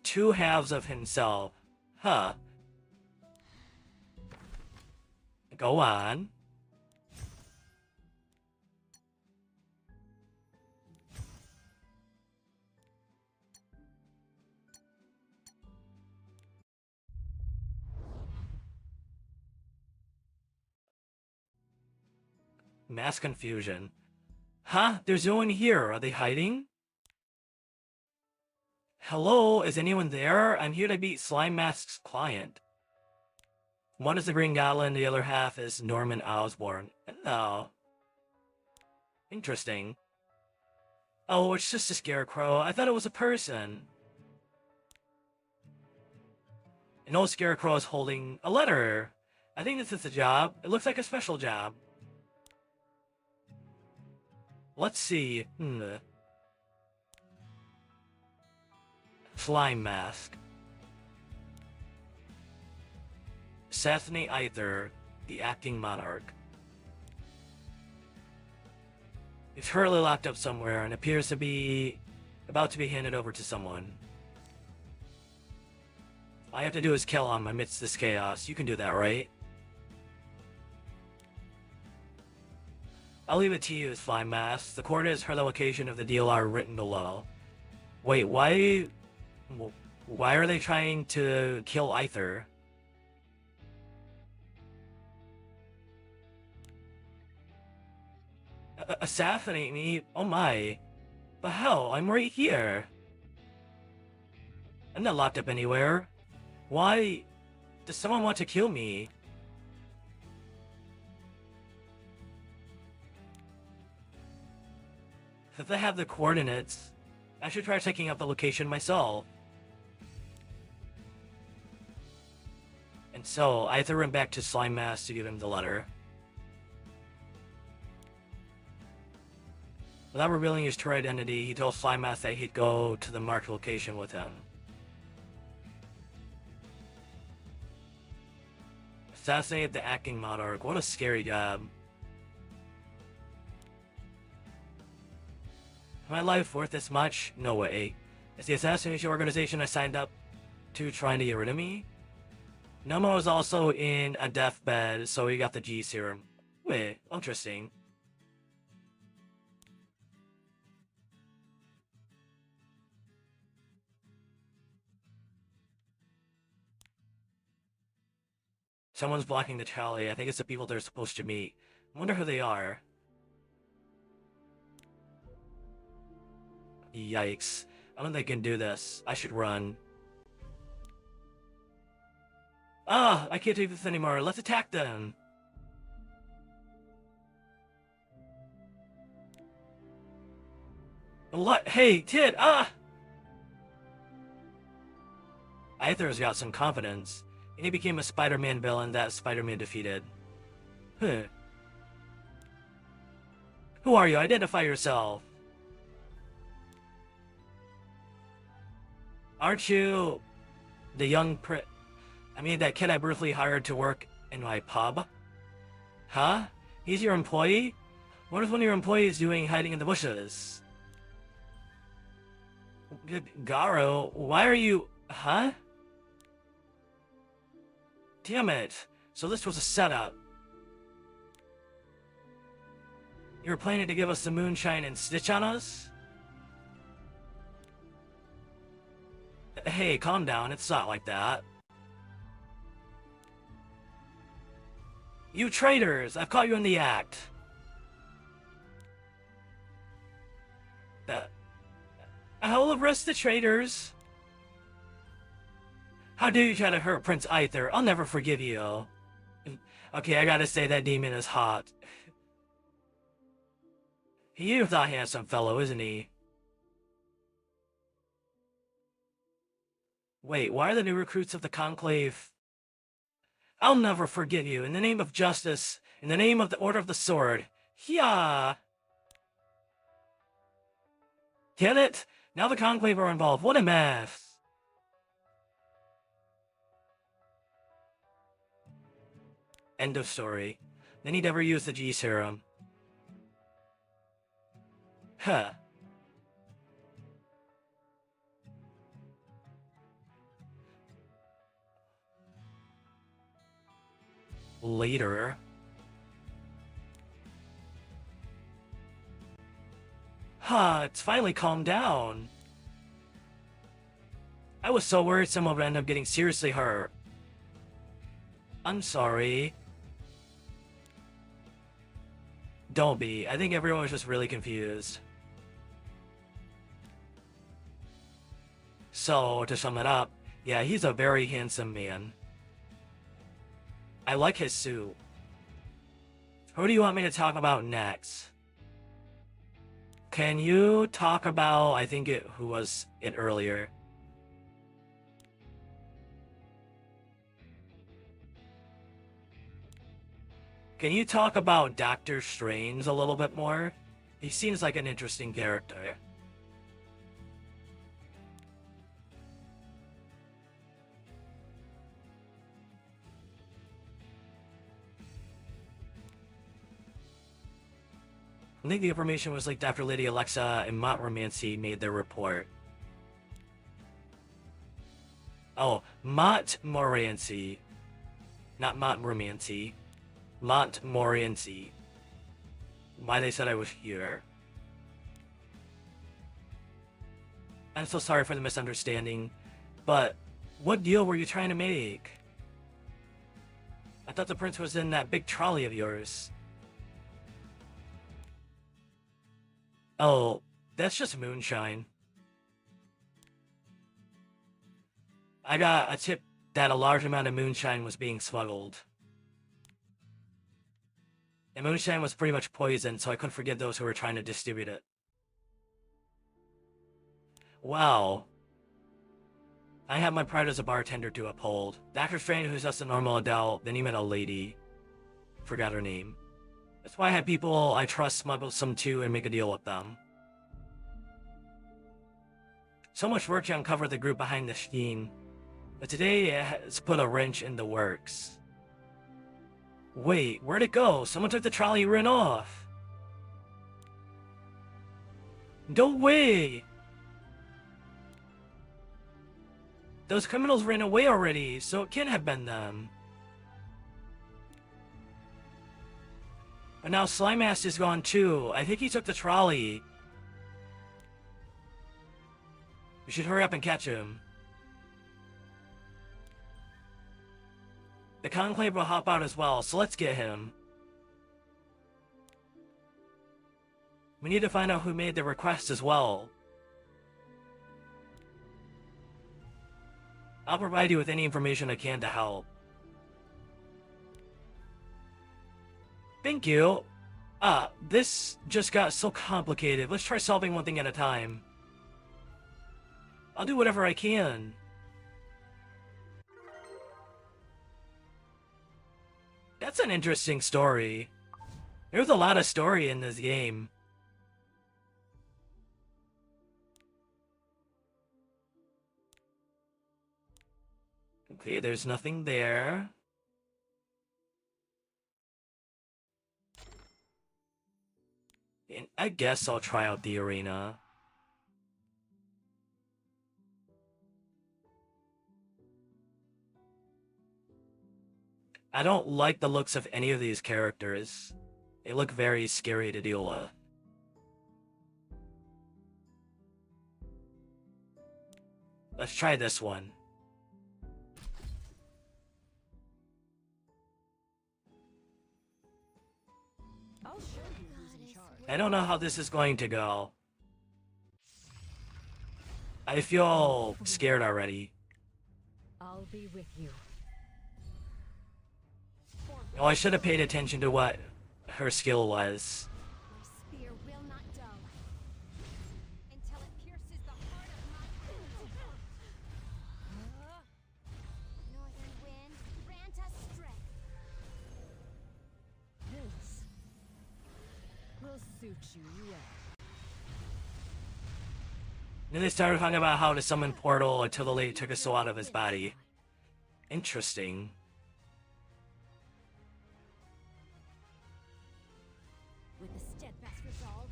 two halves of himself. Huh. Go on. Mass confusion. Huh? There's no one here. Are they hiding? Hello? Is anyone there? I'm here to beat Slime Mask's client. One is the Green Goblin, the other half is Norman Osborn. Oh. Interesting. Oh, it's just a scarecrow. I thought it was a person. An old scarecrow is holding a letter. I think this is a job. It looks like a special job. Let's see. Slime Mask. Assassinate Aether, the acting monarch. He's currently locked up somewhere and appears to be about to be handed over to someone. All I have to do is kill him amidst this chaos. You can do that, right? I'll leave it to you, Slime Mask. The coordinates for the location of the deal are written below. Wait, why are they trying to kill Aether? Assassinate me? Oh my. But hell, I'm right here. I'm not locked up anywhere. Why does someone want to kill me? If they have the coordinates, I should try checking out the location myself. And so, I threw him back to Slime Mask to give him the letter. Without revealing his true identity, he told Slime Mask that he'd go to the marked location with him. Assassinated the acting monarch. What a scary job. My life worth this much? No way. Is the assassination organization I signed up to trying to get rid of me? Nomo is also in a deathbed, so he got the G serum. Wait, interesting. Someone's blocking the trolley. I think it's the people they're supposed to meet. I wonder who they are. Yikes. I don't think I can do this. I should run. Ah, I can't take this anymore. Let's attack them. What? Hey, Tid! Ah! Aether's got some confidence, and he became a Spider-Man villain that Spider-Man defeated. Huh. Who are you? Identify yourself. Aren't you the young that kid I briefly hired to work in my pub? Huh? He's your employee? What is one of your employees doing hiding in the bushes? Garo, why are you... Huh? Damn it. So this was a setup. You were planning to give us the moonshine and stitch on us? Hey, calm down. It's not like that. You traitors! I've caught you in the act. I'll arrest the traitors. How dare you try to hurt Prince Aether? I'll never forgive you. Okay, I gotta say that demon is hot. He is a handsome fellow, isn't he? Wait, why are the new recruits of the Conclave? I'll never forgive you. In the name of justice, in the name of the Order of the Sword. Yeah. Get it? Now the Conclave are involved. What a mess. End of story. Then he never used the G serum. Huh. Later. Huh, it's finally calmed down. I was so worried someone would end up getting seriously hurt. I'm sorry. Don't be. I think everyone was just really confused. So, to sum it up, yeah, he's a very handsome man. I like his suit. Who do you want me to talk about next? Can you talk about, I think who was it earlier? Can you talk about Doctor Strange a little bit more? He seems like an interesting character. I think the information was leaked after Lady Alexa and Mont Morency made their report. Oh, Mont Morency. Not Mont Morency. Mont Morency. Why they said I was here. I'm so sorry for the misunderstanding, but what deal were you trying to make? I thought the prince was in that big trolley of yours. Oh, that's just moonshine. I got a tip that a large amount of moonshine was being smuggled. And moonshine was pretty much poison, so I couldn't forgive those who were trying to distribute it. Wow. I have my pride as a bartender to uphold. The actor's friend who's just a normal adult, then he met a lady. Forgot her name. That's why I had people I trust smuggle some too and make a deal with them. So much work to uncover the group behind the scheme. But today it has put a wrench in the works. Wait, where'd it go? Someone took the trolley and ran off. No way! Those criminals ran away already, so it can't have been them. But now Slime Ass is gone too. I think he took the trolley. We should hurry up and catch him. The Conclave will hop out as well, so let's get him. We need to find out who made the request as well. I'll provide you with any information I can to help. Thank you. This just got so complicated. Let's try solving one thing at a time. I'll do whatever I can. That's an interesting story. There's a lot of story in this game. Okay, there's nothing there. And I guess I'll try out the arena. I don't like the looks of any of these characters. They look very scary to deal with. Let's try this one. I'll show you who's in charge. I don't know how this is going to go. I feel scared already. I'll be with you. Oh, I should have paid attention to what her skill was. My spear will not dull until it pierces the heart of my northern wind, grant us strength. This will suit you well. Then they started talking about how to summon Portal until the lady took a soul out of his body. Interesting. With a steadfast resolve,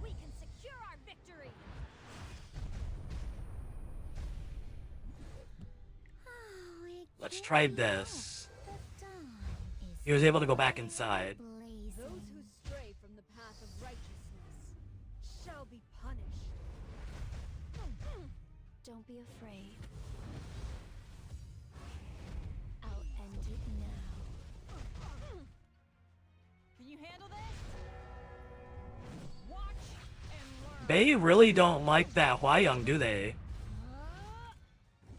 we can secure our victory. Let's try this. He was able to go back inside. Those who stray from the path of righteousness shall be punished. Don't be afraid. I'll end it now. Can you handle this? Watch and learn. They really don't like that Hwayoung, do they?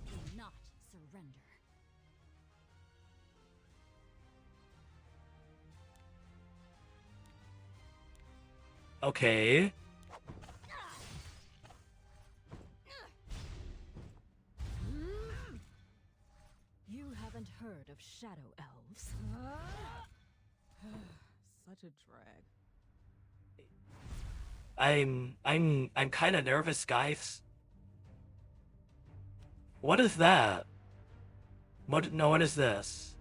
Do not surrender. Okay. You haven't heard of shadow elves. Such a drag. I'm kind of nervous, guys. What is that? What is this?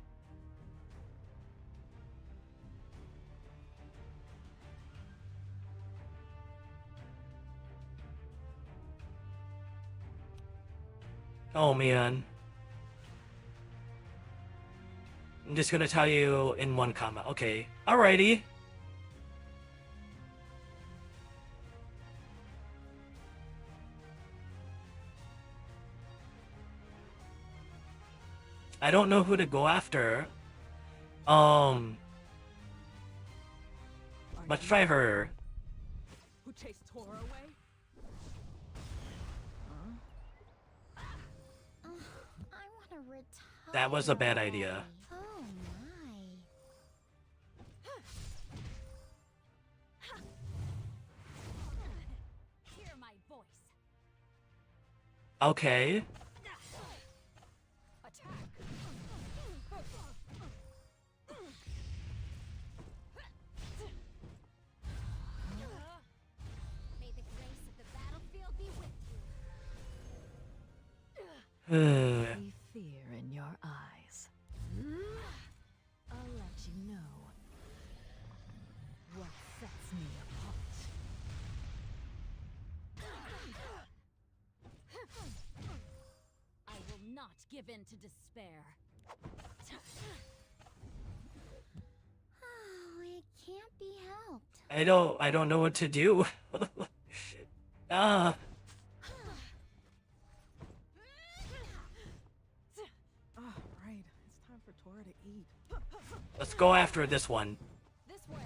Oh man. I'm just gonna tell you in one comment. Okay. Alrighty. I don't know who to go after. Let's try her. Who chased Tora away? I want to retire. That was a bad idea. Oh my. Hear my voice. Okay. May the grace of the battlefield be with you. See fear in your eyes. I'll let you know what sets me apart. I will not give in to despair. Oh, it can't be helped. I don't know what to do. Ah. Oh, right. It's time for Tora to eat. Let's go after this one. This way.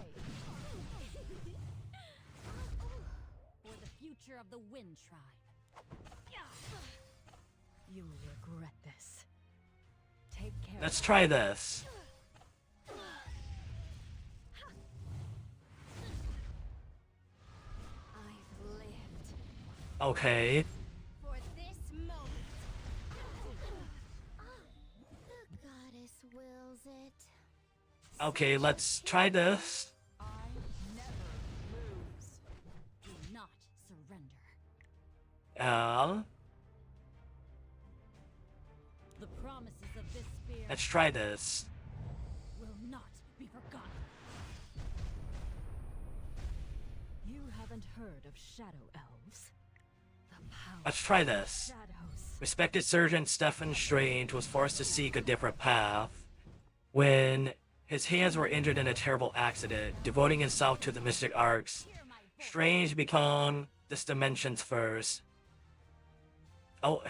For the future of the Wind Tribe. You'll regret this. Take care. Let's try this. I've lived Okay. for this moment. The goddess wills it. Okay, let's try this. I never lose. Do not surrender. The promises of this spear Let's try this. will not be forgotten. You haven't heard of shadow elves? The power Let's try this. of shadows. Respected Surgeon Stephen Strange was forced to seek a different path when his hands were injured in a terrible accident. Devoting himself to the mystic arts, Hear my voice. Strange became this dimension's first. Oh,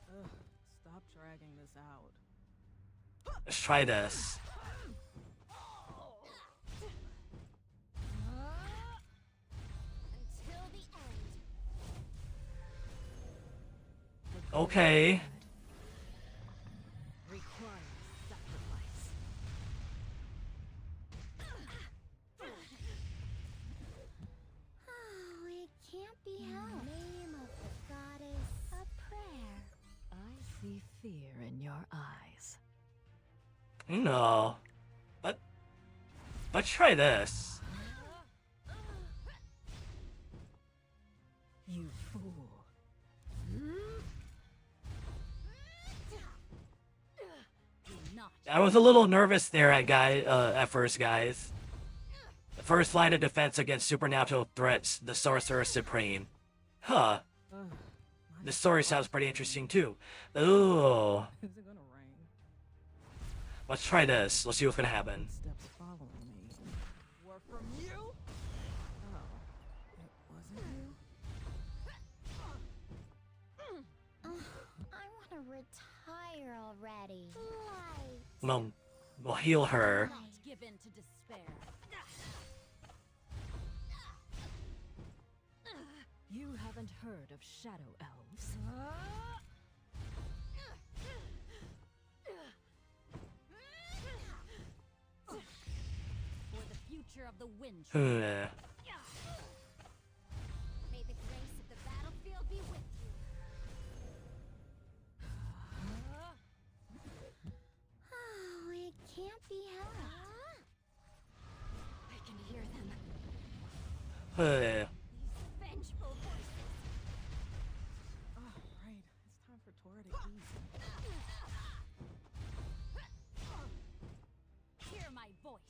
Ugh, stop dragging this out. let's try this. Until the end. Okay. Requires sacrifice. Oh, it can't be helped. Name of the goddess. A prayer. I see fear in your eyes. No. Let's try this. You fool. Do not. I was a little nervous there at first, guys. The first line of defense against supernatural threats, the Sorcerer Supreme. Huh. Ugh, This story sounds pretty interesting too. Ooh. is it gonna rain? Let's try this. Let's see what's gonna happen. Steps following me. Were from you? Oh, it wasn't you? I want to retire already. Light. We'll heal her. Not give in to despair. You haven't heard of shadow elves? For the future of the Wind Hmm. Tribe. May the grace of the battlefield be with you. Oh, it can't be helped. I can hear them. Huh. These vengeful voices. Oh, right. It's time for Tora to eat. Hear my voice.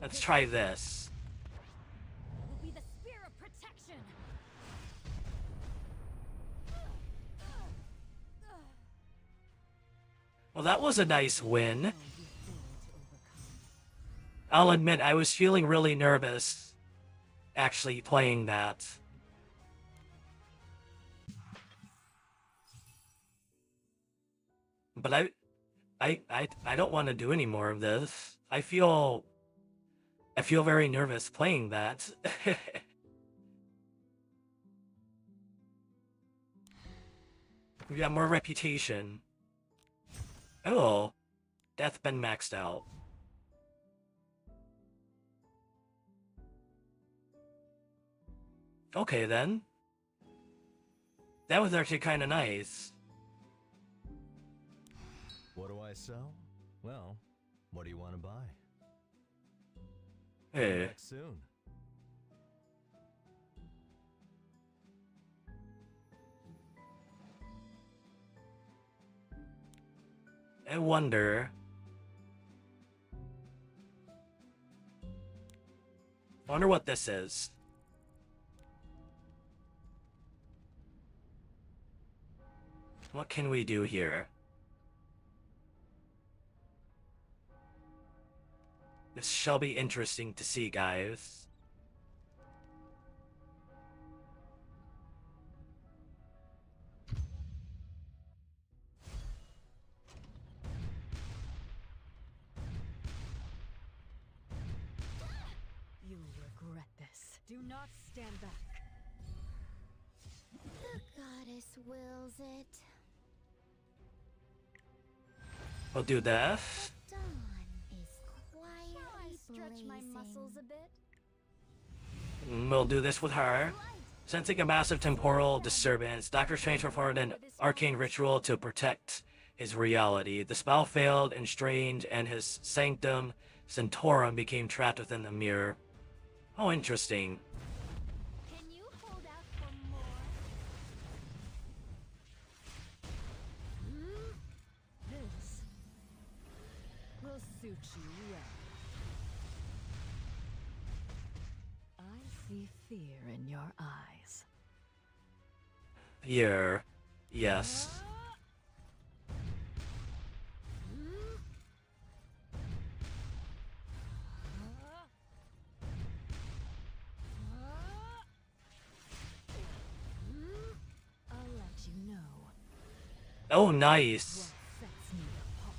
Let's try this. Will be the spear of protection. Well, that was a nice win. Oh, you failed to overcome. I'll admit, I was feeling really nervous actually playing that. But I don't want to do any more of this. I feel very nervous playing that. We got more reputation. Oh, death been maxed out. Okay then. That was actually kind of nice. What do I sell? Well, what do you want to buy? Come Hey. back soon. I wonder. I wonder what this is. What can we do here? This shall be interesting to see, guys. You'll regret this. Do not stand back. The goddess wills it. We'll do that. Dawn is quietly Shall I stretch my blazing. muscles a bit? We'll do this with her. Sensing a massive temporal disturbance, Doctor Strange performed an arcane ritual to protect his reality. The spell failed, and Strange and his Sanctum Sanctorum became trapped within the mirror. How interesting. Can you hold out for more? This will suit you well. I see fear in your eyes. Here. Yes. I'll let you know Oh, what nice. sets me apart.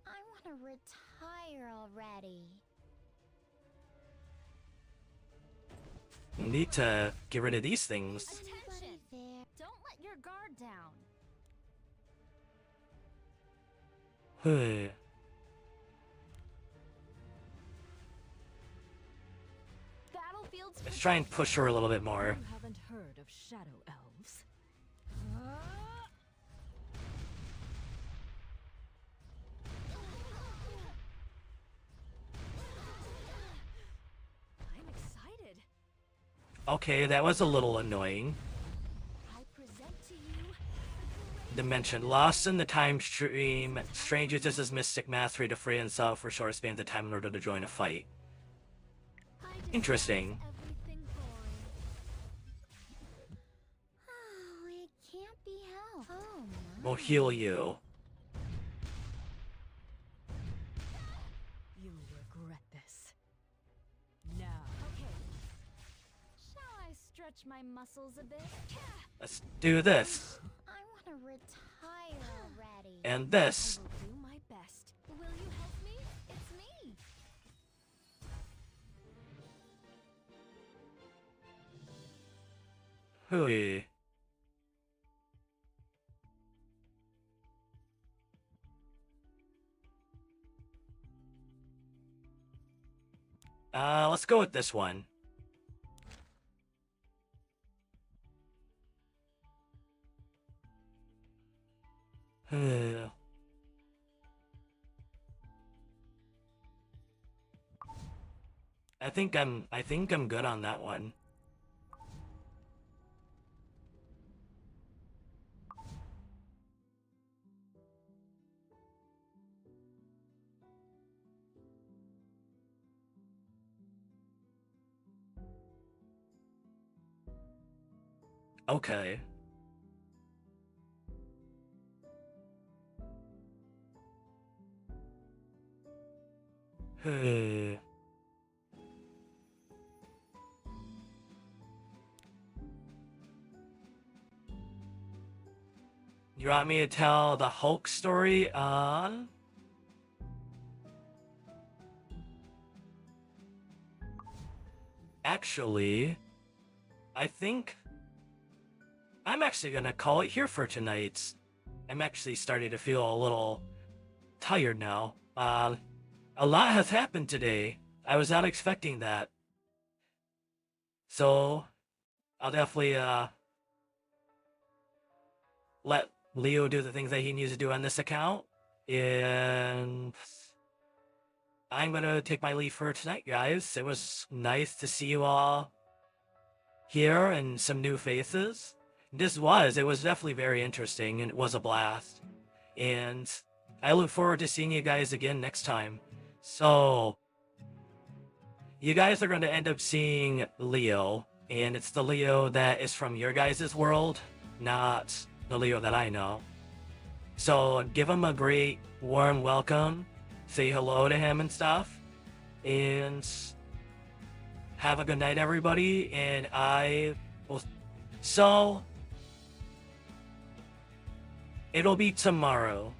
I want to retire already. Need to get rid of these things. Attention! There. Don't let your guard down. Battlefield's Let's try and push her a little bit more. You haven't heard of shadow elves? I'm excited. Okay, that was a little annoying. I present to you Dimension. Lost in the time stream, Strange uses his mystic mastery to free himself for short spans of time in order to join a fight. Interesting. everything boring. Oh, it can't be helped. Oh my. We'll heal you. You'll regret this. Now. Okay. Shall I stretch my muscles a bit? Let's do this. I want to retire already. And this. I will do my best. Will you help me? It's me. Hooey. Let's go with this one. I think I'm good on that one. Okay. You want me to tell the Hulk story on? Actually, I think I'm actually gonna call it here for tonight. I'm actually starting to feel a little tired now. A lot has happened today. I was not expecting that. So I'll definitely let Leo do the things that he needs to do on this account. And I'm gonna take my leave for tonight, guys. It was nice to see you all here and some new faces. It was definitely very interesting and it was a blast. And I look forward to seeing you guys again next time. So, you guys are going to end up seeing Leo, and it's the Leo that is from your guys' world, not the Leo that I know. So, give him a great, warm welcome, say hello to him and stuff, and have a good night, everybody, and I will... So, it'll be tomorrow.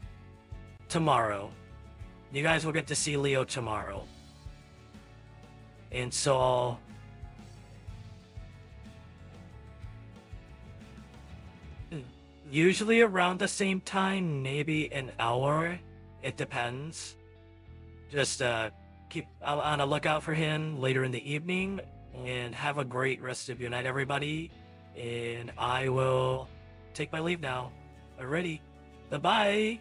Tomorrow. You guys will get to see Leo tomorrow. And so... usually around the same time, maybe an hour. It depends. Just keep on a lookout for him later in the evening. And have a great rest of your night, everybody. And I will take my leave now. Alrighty. Bye-bye.